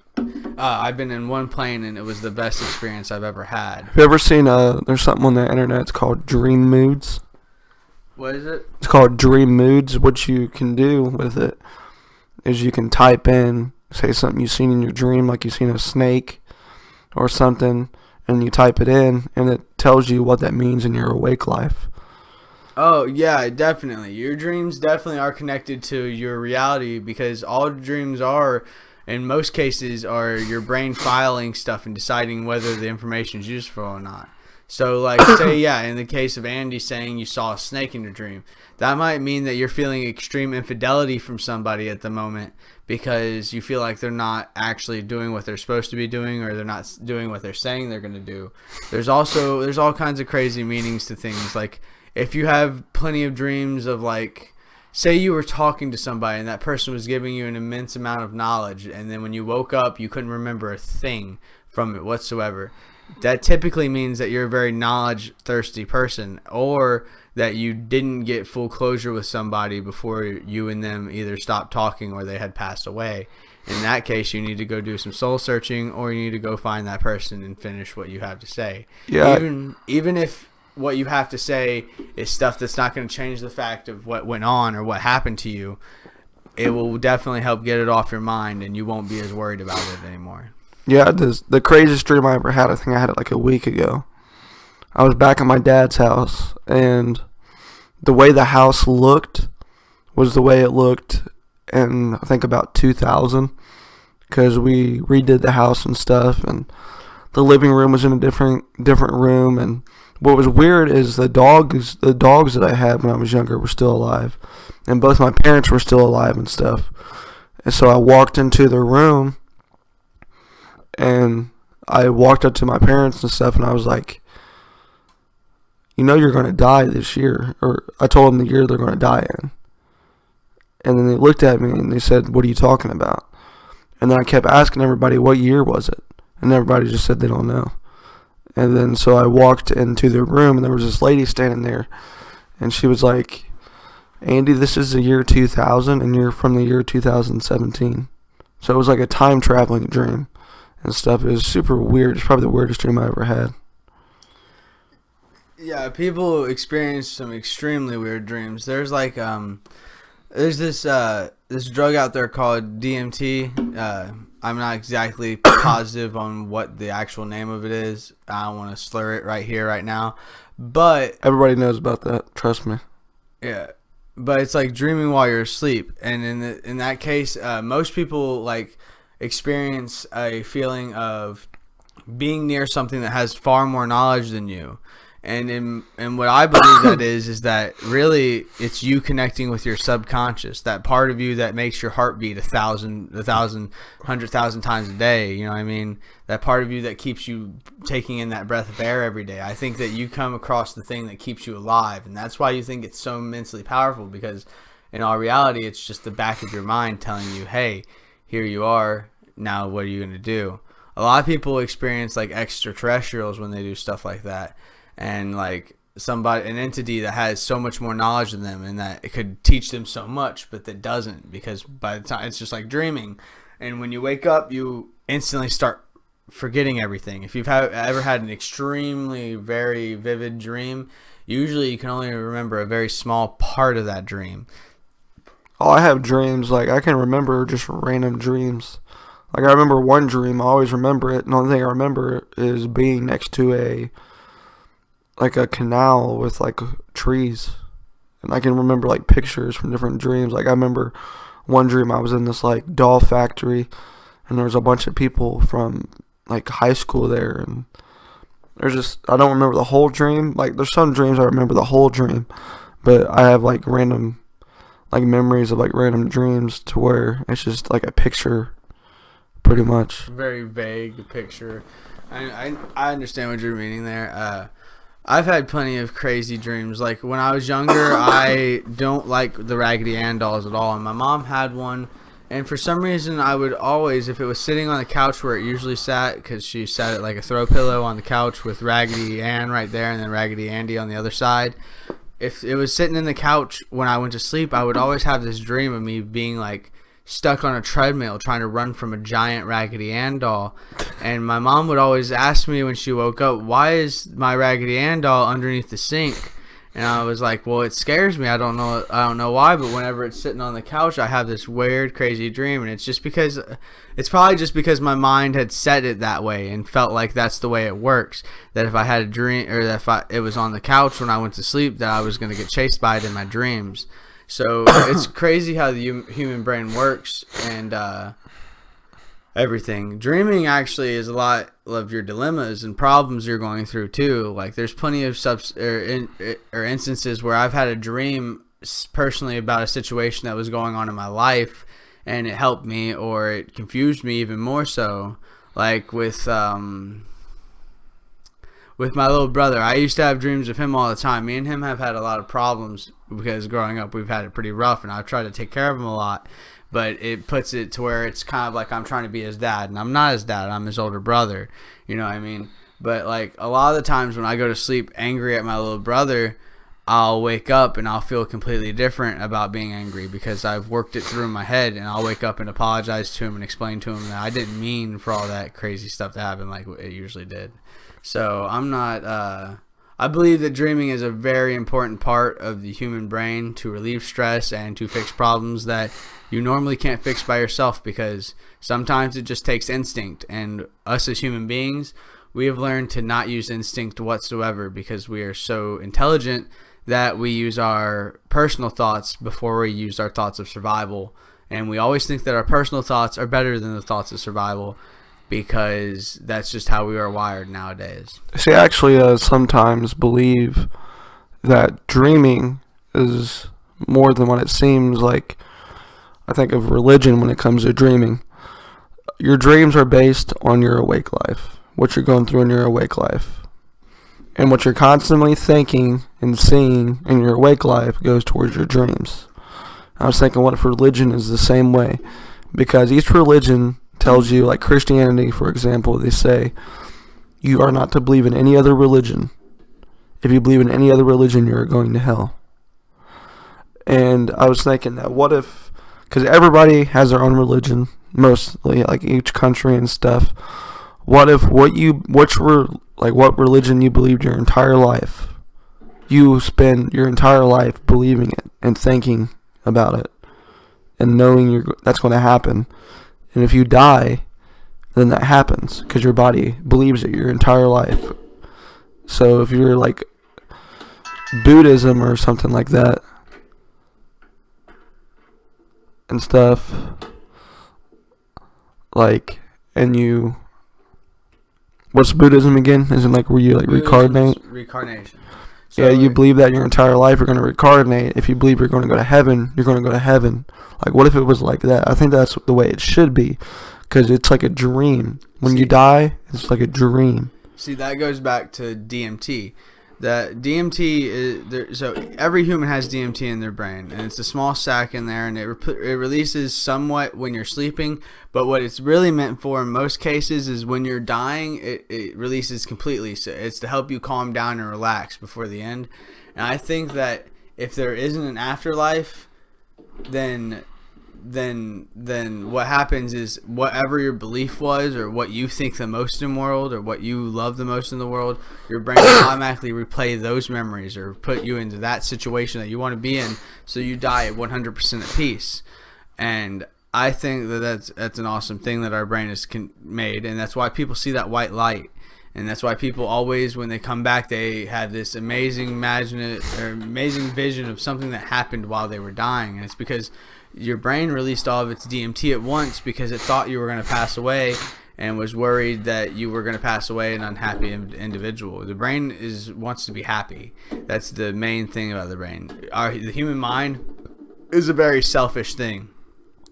I've been in one plane, and it was the best experience I've ever had. Have you ever seen, there's something on the internet, it's called Dream Moods. What is it? It's called Dream Moods. What you can do with it is you can type in, say something you've seen in your dream, like you've seen a snake or something, and you type it in, and it tells you what that means in your awake life. Oh, yeah, definitely. Your dreams definitely are connected to your reality, because all dreams are, in most cases, are your brain filing stuff and deciding whether the information is useful or not. So, like, say, yeah, in the case of Andy saying you saw a snake in your dream, that might mean that you're feeling extreme infidelity from somebody at the moment because you feel like they're not actually doing what they're supposed to be doing, or they're not doing what they're saying they're going to do. There's all kinds of crazy meanings to things. Like, if you have plenty of dreams of, like, say you were talking to somebody and that person was giving you an immense amount of knowledge, and then when you woke up, you couldn't remember a thing from it whatsoever. That typically means that you're a very knowledge-thirsty person, or that you didn't get full closure with somebody before you and them either stopped talking or they had passed away. In that case, you need to go do some soul searching, or you need to go find that person and finish what you have to say. Yeah. Even if what you have to say is stuff that's not going to change the fact of what went on or what happened to you, it will definitely help get it off your mind, and you won't be as worried about it anymore. Yeah, the craziest dream I ever had, I think I had it like a week ago. I was back at my dad's house, and the way the house looked was the way it looked in, I think, about 2000, because we redid the house and stuff, and the living room was in a different room. And what was weird is the dogs that I had when I was younger were still alive, and both my parents were still alive and stuff. And so I walked into the room, and I walked up to my parents and stuff, and I was like, you know you're going to die this year. Or I told them the year they're going to die in. And then they looked at me and they said, what are you talking about? And then I kept asking everybody, what year was it? And everybody just said they don't know. And then so I walked into the room and there was this lady standing there. And she was like, Andy, this is the year 2000 and you're from the year 2017. So it was like a time traveling dream and stuff. It was super weird. It's probably the weirdest dream I ever had. Yeah, people experience some extremely weird dreams. There's like there's this drug out there called DMT. I'm not exactly positive on what the actual name of it is. I don't want to slur it right here, right now. But everybody knows about that. Trust me. Yeah, but it's like dreaming while you're asleep, and in that case, most people like experience a feeling of being near something that has far more knowledge than you. And what I believe that is that really it's you connecting with your subconscious, that part of you that makes your heart beat 100,000 times a day. You know what I mean? That part of you that keeps you taking in that breath of air every day. I think that you come across the thing that keeps you alive, and that's why you think it's so immensely powerful, because in all reality, it's just the back of your mind telling you, hey, here you are. Now what are you going to do? A lot of people experience like extraterrestrials when they do stuff like that. And like an entity that has so much more knowledge than them, and that it could teach them so much, but that doesn't, because by the time it's just like dreaming, and when you wake up, you instantly start forgetting everything. If you've ever had an extremely very vivid dream, usually you can only remember a very small part of that dream. Oh, I have dreams, like I can remember just random dreams. Like I remember one dream, I always remember it, and the only thing I remember is being next to a canal with like trees, and I can remember like pictures from different dreams. Like I remember one dream I was in this like doll factory, and there was a bunch of people from like high school there, and I don't remember the whole dream. Like there's some dreams I remember the whole dream, but I have like random like memories of like random dreams to where it's just like a picture, pretty much. Very vague picture. I understand what you're meaning there. I've had plenty of crazy dreams. Like when I was younger, I don't like the Raggedy Ann dolls at all, and my mom had one, and for some reason I would always, if it was sitting on the couch where it usually sat, because she sat it like a throw pillow on the couch with Raggedy Ann right there and then Raggedy Andy on the other side, if it was sitting in the couch when I went to sleep, I would always have this dream of me being like stuck on a treadmill trying to run from a giant Raggedy Ann doll. And my mom would always ask me when she woke up, why is my Raggedy Ann doll underneath the sink? And I was like, well, it scares me. I don't know why, but whenever it's sitting on the couch, I have this weird, crazy dream. And it's probably just because my mind had set it that way and felt like that's the way it works. That if I had a dream, or that if it was on the couch when I went to sleep, that I was going to get chased by it in my dreams. So it's crazy how the human brain works, and everything. Dreaming actually is a lot of your dilemmas and problems you're going through too. Like there's plenty of instances where I've had a dream personally about a situation that was going on in my life, and it helped me, or it confused me even more so. Like with my little brother, I used to have dreams of him all the time. Me and him have had a lot of problems because growing up we've had it pretty rough, and I've tried to take care of him a lot. But it puts it to where it's kind of like I'm trying to be his dad, and I'm not his dad. I'm his older brother. You know what I mean? But like a lot of the times when I go to sleep angry at my little brother, I'll wake up and I'll feel completely different about being angry, because I've worked it through in my head, and I'll wake up and apologize to him and explain to him that I didn't mean for all that crazy stuff to happen like it usually did. So I'm not, I believe that dreaming is a very important part of the human brain to relieve stress and to fix problems that you normally can't fix by yourself, because sometimes it just takes instinct, and us as human beings, we have learned to not use instinct whatsoever, because we are so intelligent that we use our personal thoughts before we use our thoughts of survival, and we always think that our personal thoughts are better than the thoughts of survival, because that's just how we are wired nowadays. See, I actually sometimes believe that dreaming is more than what it seems like. I think of religion when it comes to dreaming. Your dreams are based on your awake life, what you're going through in your awake life. And what you're constantly thinking and seeing in your awake life goes towards your dreams. I was thinking, what if religion is the same way? Because each religion tells you, like Christianity, for example, they say you are not to believe in any other religion. If you believe in any other religion, you're going to hell. And I was thinking that what if, because everybody has their own religion, mostly, like each country and stuff. What if what religion you believed your entire life, you spend your entire life believing it and thinking about it and knowing that's going to happen. And if you die, then that happens because your body believes it your entire life. So if you're like Buddhism or something like that and stuff, like, and you, what's Buddhism again? Isn't like where you like reincarnate? Reincarnation. So yeah, you believe that your entire life you're going to reincarnate. If you believe you're going to go to heaven, you're going to go to heaven. Like, what if it was like that? I think that's the way it should be, because it's like a dream. When you die, it's like a dream. See, that goes back to DMT. That DMT is so every human has DMT in their brain, and it's a small sac in there, and it releases somewhat when you're sleeping. But what it's really meant for in most cases is when you're dying, it releases completely. So it's to help you calm down and relax before the end. And I think that if there isn't an afterlife, then what happens is whatever your belief was, or what you think the most in the world, or what you love the most in the world, your brain will automatically replay those memories or put you into that situation that you want to be in, so you die at 100% at peace. And I think that that's an awesome thing that our brain has made, and that's why people see that white light. And that's why people always, when they come back, they have this amazing vision of something that happened while they were dying. And it's because your brain released all of its DMT at once because it thought you were going to pass away and was worried that you were going to pass away an unhappy individual. The brain wants to be happy. That's the main thing about the brain. The human mind is a very selfish thing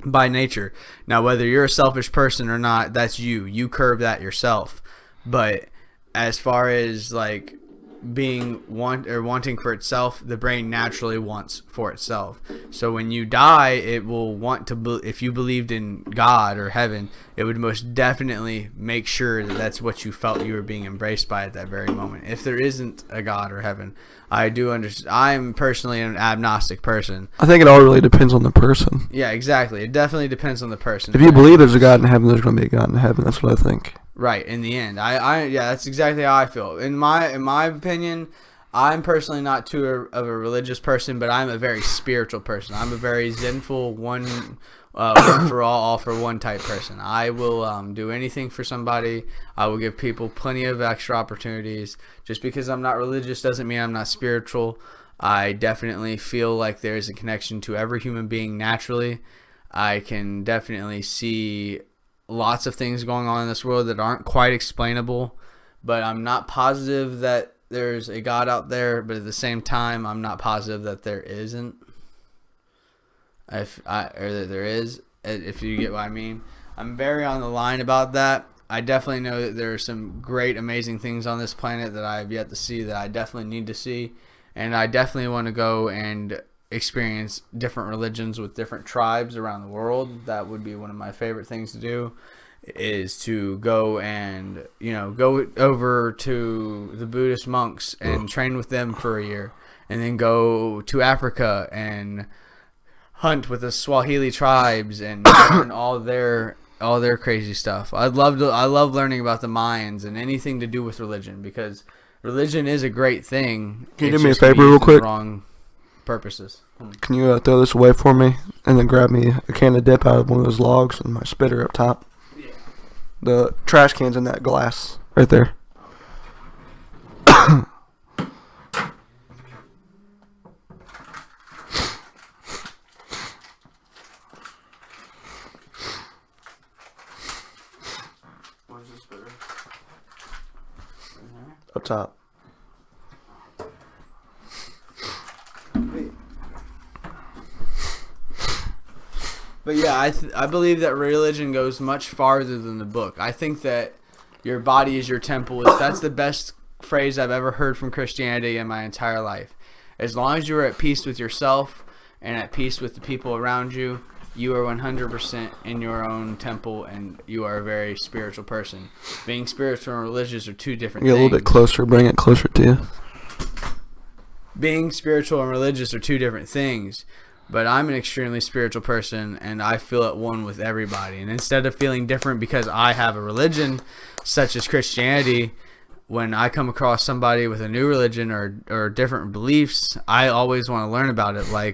by nature. Now, whether you're a selfish person or not, that's you. You curb that yourself. But as far as like wanting for itself, the brain naturally wants for itself. So when you die, it will want to if you believed in God or heaven, it would most definitely make sure that that's what you felt you were being embraced by at that very moment. If there isn't a God or heaven, I do understand. I'm personally an agnostic person. I think it all really depends on the person. Yeah, exactly. It definitely depends on the person. If you believe there's a God in heaven, there's going to be a God in heaven. That's what I think. Right, in the end. Yeah, that's exactly how I feel. In my opinion, I'm personally not too of a religious person, but I'm a very spiritual person. I'm a very zenful, one for all for one type person. I will do anything for somebody. I will give people plenty of extra opportunities. Just because I'm not religious doesn't mean I'm not spiritual. I definitely feel like there's a connection to every human being naturally. I can definitely see lots of things going on in this world that aren't quite explainable, but I'm not positive that there's a God out there, but at the same time I'm not positive that there isn't, or that there is, if you get what I mean. I'm very on the line about that. I definitely know that there are some great, amazing things on this planet that I have yet to see, that I definitely need to see, and I definitely want to go and experience different religions with different tribes around the world. That would be one of my favorite things to do, is to go and go over to the Buddhist monks and train with them for a year, and then go to Africa and hunt with the Swahili tribes and learn all their crazy stuff. I love learning about the Mayans and anything to do with religion, because religion is a great thing. Can you do me a favor real quick? Wrong purposes. Can you throw this away for me and then grab me a can of dip out of one of those logs and my spitter up top? Yeah. The trash can's in that glass right there. Where's the spitter? Up top. But yeah, I believe that religion goes much farther than the book. I think that your body is your temple. That's the best phrase I've ever heard from Christianity in my entire life. As long as you are at peace with yourself and at peace with the people around you, you are 100% in your own temple, and you are a very spiritual person. Being spiritual and religious are two different things. Get a little bit closer. Bring it closer to you. Being spiritual and religious are two different things. But I'm an extremely spiritual person, and I feel at one with everybody. And instead of feeling different because I have a religion, such as Christianity, when I come across somebody with a new religion or different beliefs, I always want to learn about it. When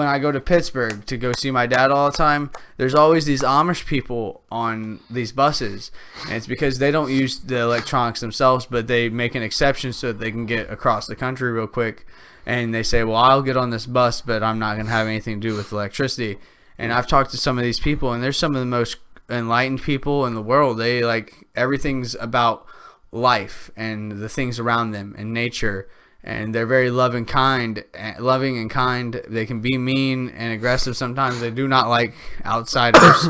I go to Pittsburgh to go see my dad all the time, there's always these Amish people on these buses, and it's because they don't use the electronics themselves, but they make an exception so that they can get across the country real quick. And they say, well, I'll get on this bus, but I'm not going to have anything to do with electricity. And I've talked to some of these people, and they're some of the most enlightened people in the world. They like everything's about life and the things around them and nature. And they're very loving and kind. They can be mean and aggressive sometimes. They do not like outsiders,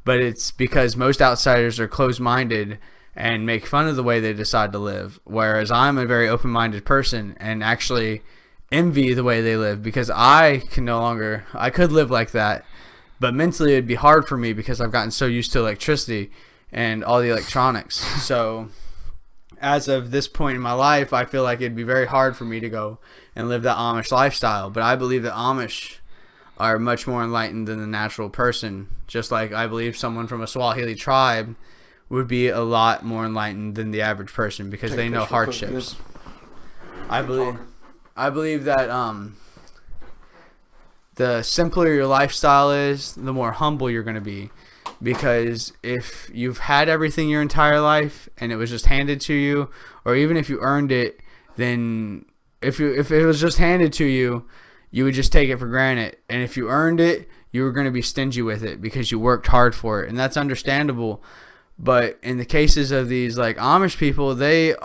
but it's because most outsiders are closed-minded and make fun of the way they decide to live. Whereas I'm a very open-minded person and actually envy the way they live, because I could live like that, but mentally it'd be hard for me because I've gotten so used to electricity and all the electronics. So as of this point in my life, I feel like it'd be very hard for me to go and live that Amish lifestyle. But I believe that Amish are much more enlightened than the natural person. Just like I believe someone from a Swahili tribe would be a lot more enlightened than the average person because they know hardships. I believe that the simpler your lifestyle is, the more humble you're going to be. Because if you've had everything your entire life and it was just handed to you, or even if you earned it, then if it was just handed to you, you would just take it for granted. And if you earned it, you were going to be stingy with it because you worked hard for it, and that's understandable. But in the cases of these like Amish people, they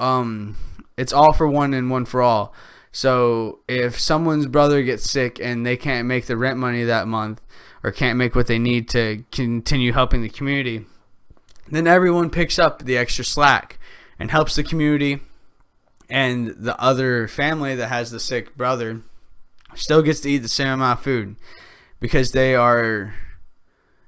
it's all for one and one for all. So if someone's brother gets sick and they can't make the rent money that month, or can't make what they need to continue helping the community, then everyone picks up the extra slack and helps the community, and the other family that has the sick brother still gets to eat the same amount of food because they are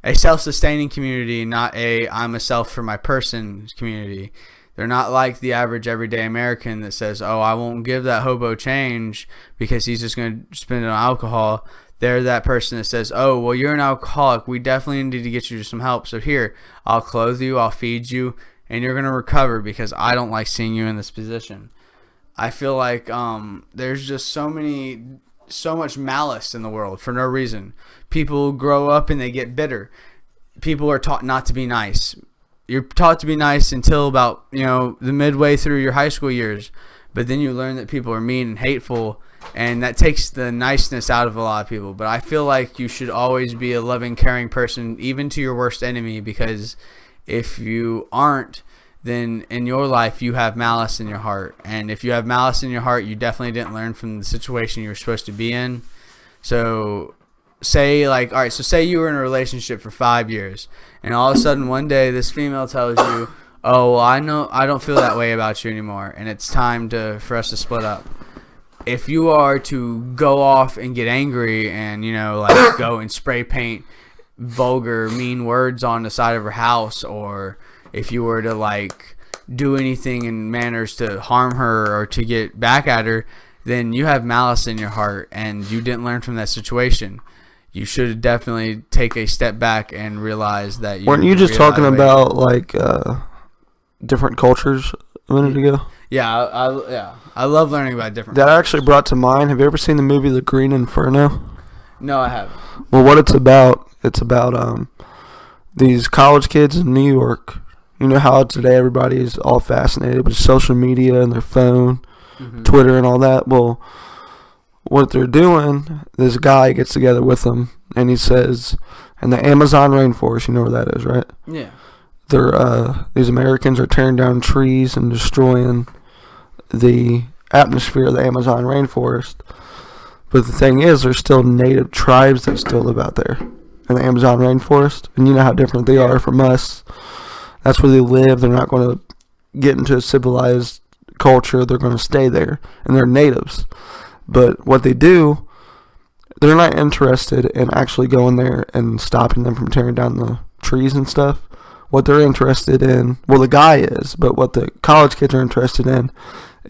a self-sustaining community, not a I'm a self for my person community. They're not like the average everyday American that says, oh, I won't give that hobo change because he's just going to spend it on alcohol. They're that person that says, oh, well, you're an alcoholic. We definitely need to get you some help. So here, I'll clothe you, I'll feed you, and you're going to recover because I don't like seeing you in this position. I feel like there's just so much malice in the world for no reason. People grow up and they get bitter. People are taught not to be nice. You're taught to be nice until about, the midway through your high school years. But then you learn that people are mean and hateful, and that takes the niceness out of a lot of people. But I feel like you should always be a loving, caring person, even to your worst enemy, because if you aren't, then in your life you have malice in your heart. And if you have malice in your heart, you definitely didn't learn from the situation you were supposed to be in. So say you were in a relationship for 5 years, and all of a sudden one day this female tells you, oh, well, I don't feel that way about you anymore, and it's time for us to split up. If you are to go off and get angry and, go and spray paint vulgar, mean words on the side of her house, or if you were to, do anything in manners to harm her or to get back at her, then you have malice in your heart and you didn't learn from that situation. You should definitely take a step back and realize that you weren't you just talking about, different cultures a minute ago? Yeah, I love learning about different That cultures. actually brought to mind, have you ever seen the movie The Green Inferno? No, I haven't. Well, what it's about these college kids in New York. You know how today everybody is all fascinated with social media and their phone, Twitter and all that? Well, what they're doing, this guy gets together with them, and he says, in the Amazon rainforest, you know where that is, right? Yeah. These Americans are tearing down trees and destroying the atmosphere of the Amazon rainforest. But the thing is, there's still native tribes that still live out there in the Amazon rainforest. And you know how different they are from us. That's where they live. They're not going to get into a civilized culture. They're going to stay there, and they're natives. But what they do, they're not interested in actually going there and stopping them from tearing down the trees and stuff. What they're interested in, well, the guy is, but what the college kids are interested in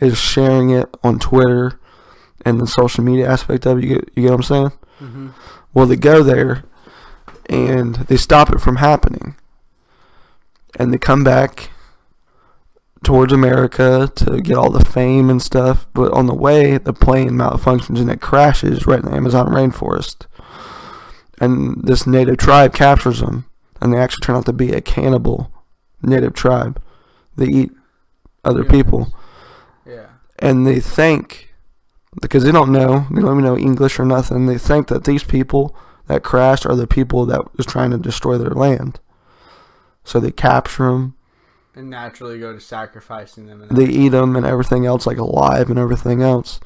is sharing it on Twitter and the social media aspect of it. You get what I'm saying? Mm-hmm. Well, they go there and they stop it from happening. And they come back towards America to get all the fame and stuff. But on the way, the plane malfunctions and it crashes right in the Amazon rainforest. And this native tribe captures them. And they actually turn out to be a cannibal native tribe. They eat other people. Yeah. And they think, because they don't even know English or nothing, they think that these people that crashed are the people that was trying to destroy their land. So they capture them. And naturally go to sacrificing them. They eat them and everything else, like alive and everything else.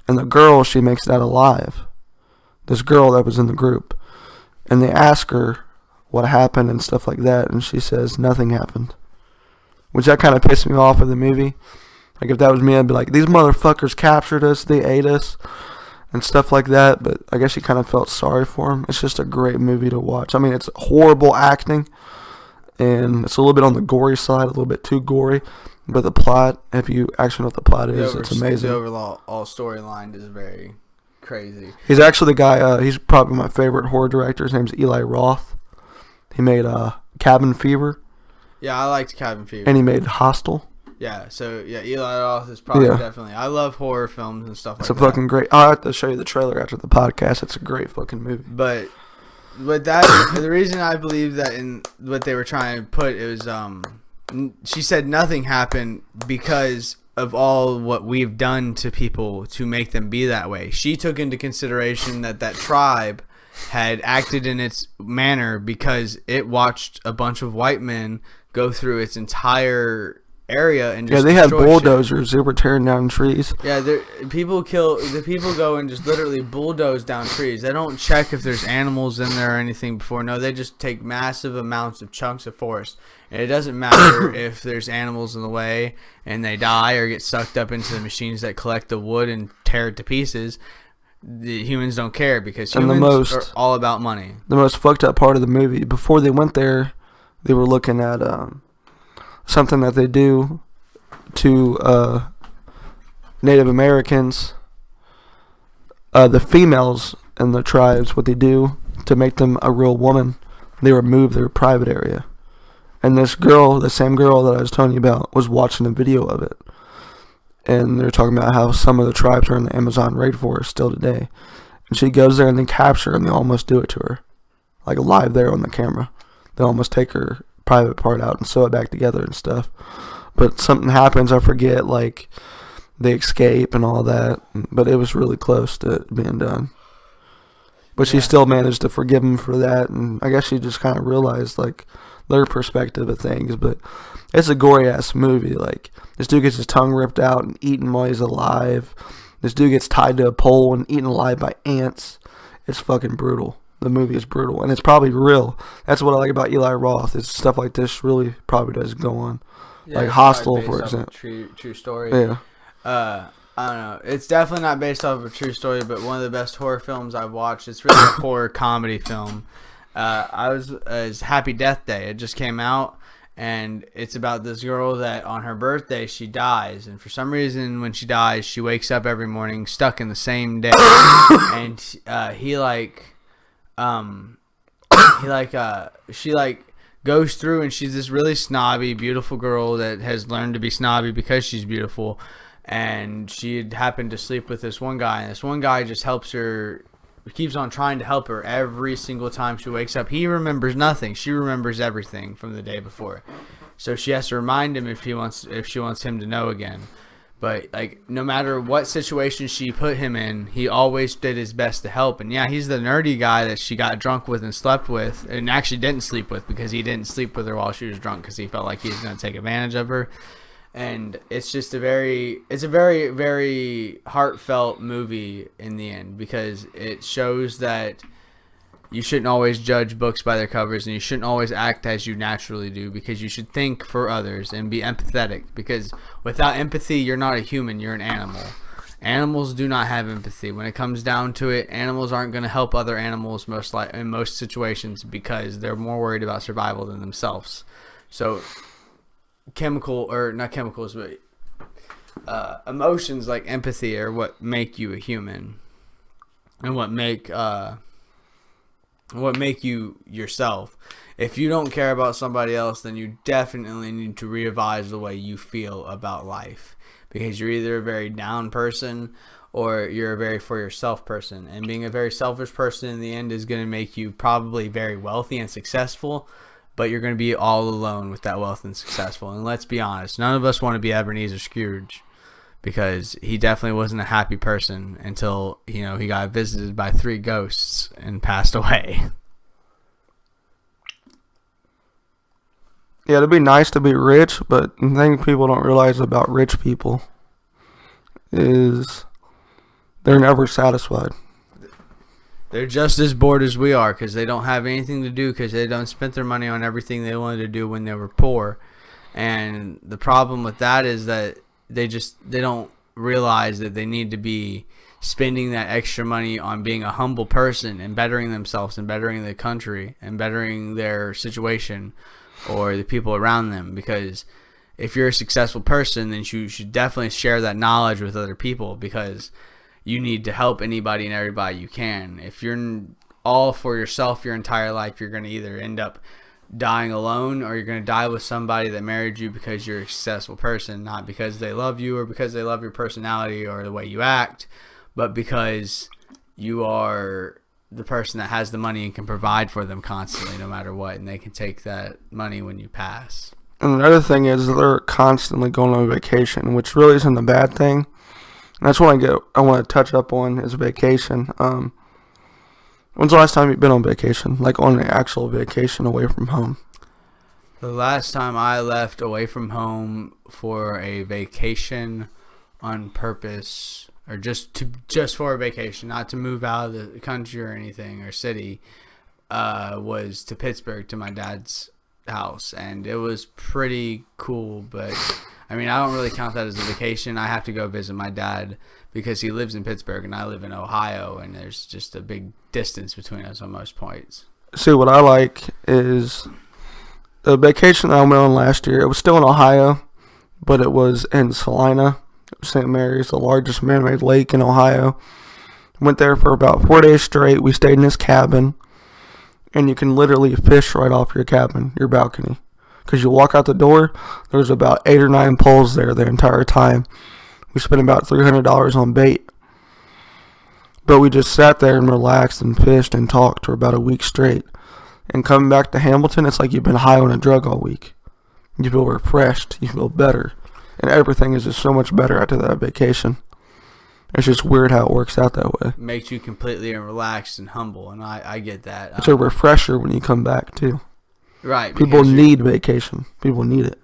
And the girl, she makes it out alive. This girl that was in the group. And they ask her what happened and stuff like that. And she says, nothing happened. Which that kind of pissed me off of the movie. Like, if that was me, I'd be like, these motherfuckers captured us, they ate us, and stuff like that. But I guess she kind of felt sorry for him. It's just a great movie to watch. I mean, it's horrible acting, and it's a little bit on the gory side, a little bit too gory. But the plot, if you actually know what the plot is, it's amazing. The overall storyline is very crazy. He's actually the guy, he's probably my favorite horror director. His name's Eli Roth. He made Cabin Fever. Yeah, I liked Cabin Fever. And he made Hostel. Yeah, so yeah, Eli Roth is probably definitely. I love horror films and stuff like that. It's a fucking great. I'll have to show you the trailer after the podcast. It's a great fucking movie. But that the reason I believe that in what they were trying to put, it was she said nothing happened because of all what we've done to people to make them be that way. She took into consideration that tribe had acted in its manner because it watched a bunch of white men go through its entire area and just they had bulldozers. Shit. They were tearing down trees. Yeah, people go and just literally bulldoze down trees. They don't check if there's animals in there or anything before. No, they just take massive amounts of chunks of forest. And it doesn't matter if there's animals in the way and they die or get sucked up into the machines that collect the wood and tear it to pieces. The humans don't care because humans are all about money. The most fucked up part of the movie, before they went there, they were looking at something that they do to Native Americans, the females in the tribes, what they do to make them a real woman, they remove their private area. And this girl, the same girl that I was telling you about, was watching a video of it. And they're talking about how some of the tribes are in the Amazon rainforest still today. And she goes there and they capture her and they almost do it to her. Like live there on the camera. They almost take her private part out and sew it back together and stuff. But something happens, I forget, like they escape and all that. But it was really close to being done. But she still managed to forgive him for that. And I guess she just kind of realized, like, their perspective of things. But it's a gory ass movie. Like, this dude gets his tongue ripped out and eaten while he's alive. This dude gets tied to a pole and eaten alive by ants. It's fucking brutal. The movie is brutal, and it's probably real. That's what I like about Eli Roth. Is stuff like this really probably does go on. Yeah, like Hostel, for example. True story. Yeah. I don't know. It's definitely not based off of a true story, but one of the best horror films I've watched. It's really a horror comedy film. It's Happy Death Day. It just came out, and it's about this girl that on her birthday she dies, and for some reason when she dies she wakes up every morning stuck in the same day, and she goes through and she's this really snobby, beautiful girl that has learned to be snobby because she's beautiful, and she had happened to sleep with this one guy, and this one guy just helps her. Keeps on trying to help her every single time she wakes up. He remembers nothing. She remembers everything from the day before. So she has to remind him if she wants him to know again. But like no matter what situation she put him in, he always did his best to help. And yeah, he's the nerdy guy that she got drunk with and slept with, and actually didn't sleep with because he didn't sleep with her while she was drunk because he felt like he was going to take advantage of her. And it's just a very, very heartfelt movie in the end because it shows that you shouldn't always judge books by their covers, and you shouldn't always act as you naturally do, because you should think for others and be empathetic, because without empathy, you're not a human, you're an animal. Animals do not have empathy. When it comes down to it, animals aren't going to help other animals in most situations, because they're more worried about survival than themselves. So emotions like empathy are what make you a human, and what make you yourself. If you don't care about somebody else, then you definitely need to revise the way you feel about life, because you're either a very down person or you're a very for yourself person. And being a very selfish person in the end is going to make you probably very wealthy and successful, but you're going to be all alone with that wealth and successful. And let's be honest, none of us want to be Ebenezer Scrooge, because he definitely wasn't a happy person until, he got visited by 3 ghosts and passed away. Yeah, it'd be nice to be rich, but the thing people don't realize about rich people is they're never satisfied. They're just as bored as we are, because they don't have anything to do, because they don't spend their money on everything they wanted to do when they were poor. And the problem with that is that they don't realize that they need to be spending that extra money on being a humble person and bettering themselves and bettering the country and bettering their situation or the people around them. Because if you're a successful person, then you should definitely share that knowledge with other people, because you need to help anybody and everybody you can. If you're all for yourself your entire life, you're going to either end up dying alone, or you're going to die with somebody that married you because you're a successful person, not because they love you or because they love your personality or the way you act, but because you are the person that has the money and can provide for them constantly no matter what, and they can take that money when you pass. And the other thing is they're constantly going on vacation, which really isn't a bad thing. And that's what I want to touch up on is vacation. When's the last time you've been on vacation? Like on an actual vacation away from home? The last time I left away from home for a vacation on purpose, or just for a vacation, not to move out of the country or anything or city, was to Pittsburgh, to my dad's house, and it was pretty cool. But I mean, I don't really count that as a vacation. I have to go visit my dad because he lives in Pittsburgh and I live in Ohio, and there's just a big distance between us on most points. See, what I like is the vacation that I went on last year. It was still in Ohio, but it was in Salina, St. Mary's, the largest man-made lake in Ohio. Went there for about 4 days straight. We stayed in this cabin, and you can literally fish right off your cabin, your balcony. Because you walk out the door, there's about 8 or 9 poles there the entire time. We spent about $300 on bait. But we just sat there and relaxed and fished and talked for about a week straight. And coming back to Hamilton, it's like you've been high on a drug all week. You feel refreshed. You feel better. And everything is just so much better after that vacation. It's just weird how it works out that way. Makes you completely relaxed and humble, and I get that. It's a refresher when you come back, too. Right. People need vacation. People need it.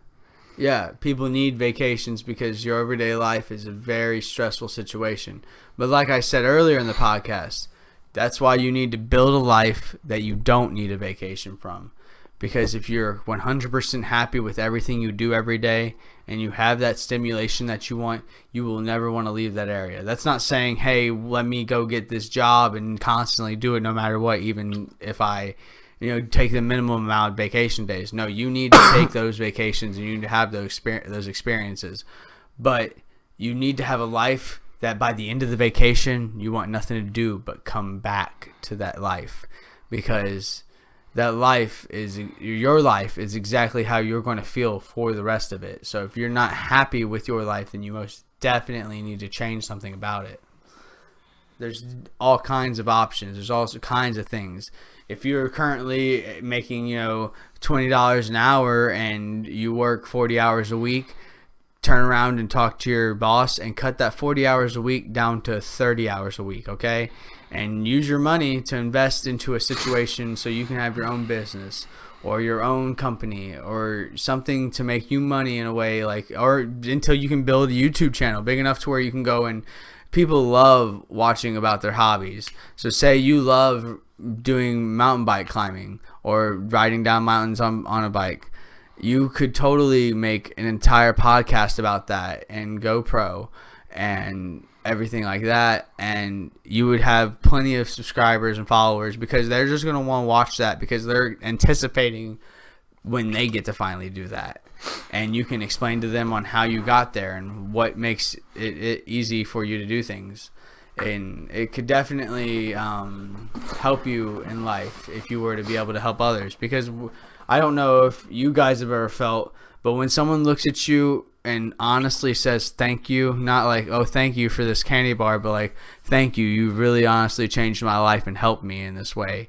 Yeah, people need vacations because your everyday life is a very stressful situation. But like I said earlier in the podcast, that's why you need to build a life that you don't need a vacation from. Because if you're 100% happy with everything you do every day and you have that stimulation that you want, you will never want to leave that area. That's not saying, hey, let me go get this job and constantly do it no matter what, even if I take the minimum amount of vacation days. No, you need to take those vacations and you need to have those experiences. But you need to have a life that by the end of the vacation, you want nothing to do but come back to that life. Because that your life is exactly how you're going to feel for the rest of it. So if you're not happy with your life, then you most definitely need to change something about it. There's all kinds of options. There's all kinds of things. If you're currently making, $20 an hour and you work 40 hours a week, turn around and talk to your boss and cut that 40 hours a week down to 30 hours a week, okay? And use your money to invest into a situation so you can have your own business or your own company or something to make you money in a way, or until you can build a YouTube channel big enough to where you can go and people love watching about their hobbies. So say you love doing mountain bike climbing or riding down mountains on a bike. You could totally make an entire podcast about that and GoPro and everything like that, and you would have plenty of subscribers and followers because they're just going to want to watch that because they're anticipating when they get to finally do that. And you can explain to them on how you got there and what makes it easy for you to do things. And it could definitely help you in life if you were to be able to help others. Because I don't know if you guys have ever felt, but when someone looks at you and honestly says thank you, not like, oh, thank you for this candy bar, but like, thank you, you really honestly changed my life and helped me in this way.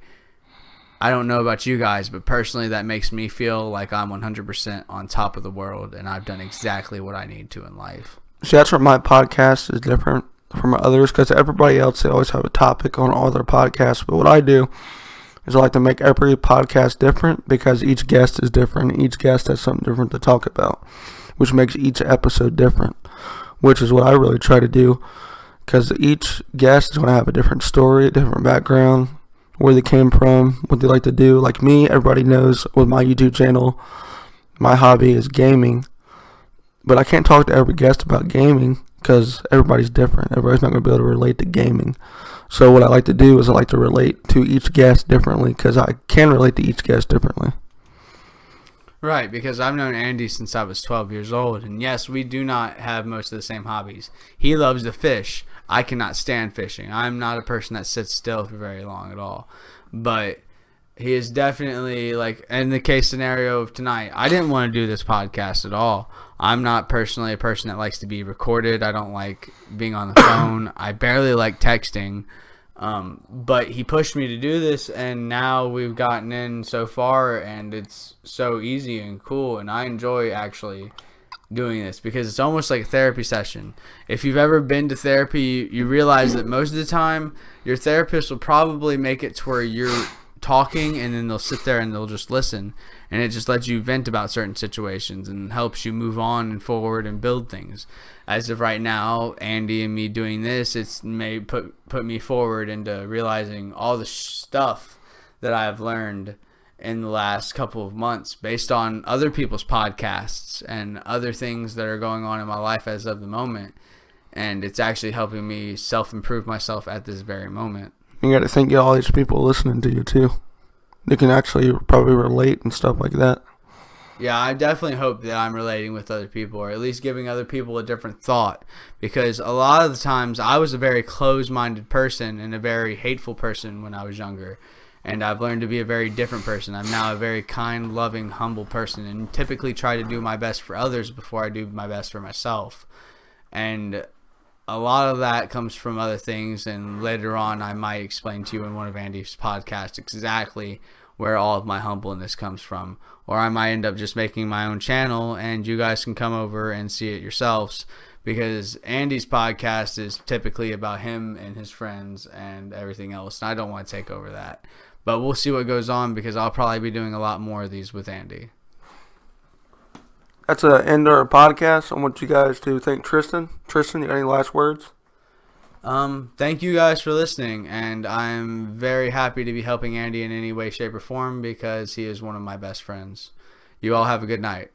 I don't know about you guys, but personally that makes me feel like I'm 100% on top of the world and I've done exactly what I need to in life. See, that's where my podcast is different from others, because everybody else, they always have a topic on all their podcasts. But what I do is I like to make every podcast different because each guest is different. Each guest has something different to talk about, which makes each episode different, which is what I really try to do, because each guest is going to have a different story, a different background, where they came from, what they like to do. Like me, everybody knows with my YouTube channel, my hobby is gaming. But I can't talk to every guest about gaming because everybody's different. Everybody's not going to be able to relate to gaming. So what I like to do is I like to relate to each guest differently because I can relate to each guest differently. Right, because I've known Andy since I was 12 years old, and yes, we do not have most of the same hobbies. He loves to fish. I cannot stand fishing. I'm not a person that sits still for very long at all. But he is definitely, like, in the case scenario of tonight, I didn't want to do this podcast at all. I'm not personally a person that likes to be recorded. I don't like being on the phone. I barely like texting. But he pushed me to do this, and now we've gotten in so far, and it's so easy and cool, and I enjoy actually doing this because it's almost like a therapy session. If you've ever been to therapy, you realize that most of the time your therapist will probably make it to where you're talking and then they'll sit there and they'll just listen, and it just lets you vent about certain situations and helps you move on and forward and build things. As of right now, Andy and me doing this, it's may put me forward into realizing all the stuff that I've learned in the last couple of months based on other people's podcasts and other things that are going on in my life as of the moment. And it's actually helping me self-improve myself at this very moment. You got to think of all these people listening to you too. They can actually probably relate and stuff like that. Yeah, I definitely hope that I'm relating with other people, or at least giving other people a different thought, because a lot of the times I was a very closed-minded person and a very hateful person when I was younger, and I've learned to be a very different person. I'm now a very kind, loving, humble person, and typically try to do my best for others before I do my best for myself. And a lot of that comes from other things, and later on I might explain to you in one of Andy's podcasts exactly where all of my humbleness comes from. Or I might end up just making my own channel and you guys can come over and see it yourselves, because Andy's podcast is typically about him and his friends and everything else, and I don't want to take over that. But we'll see what goes on, because I'll probably be doing a lot more of these with Andy. That's an end of our podcast. I want you guys to thank Triston. Triston, you got any last words? Thank you guys for listening, and I'm very happy to be helping Andy in any way, shape, or form, because he is one of my best friends. You all have a good night.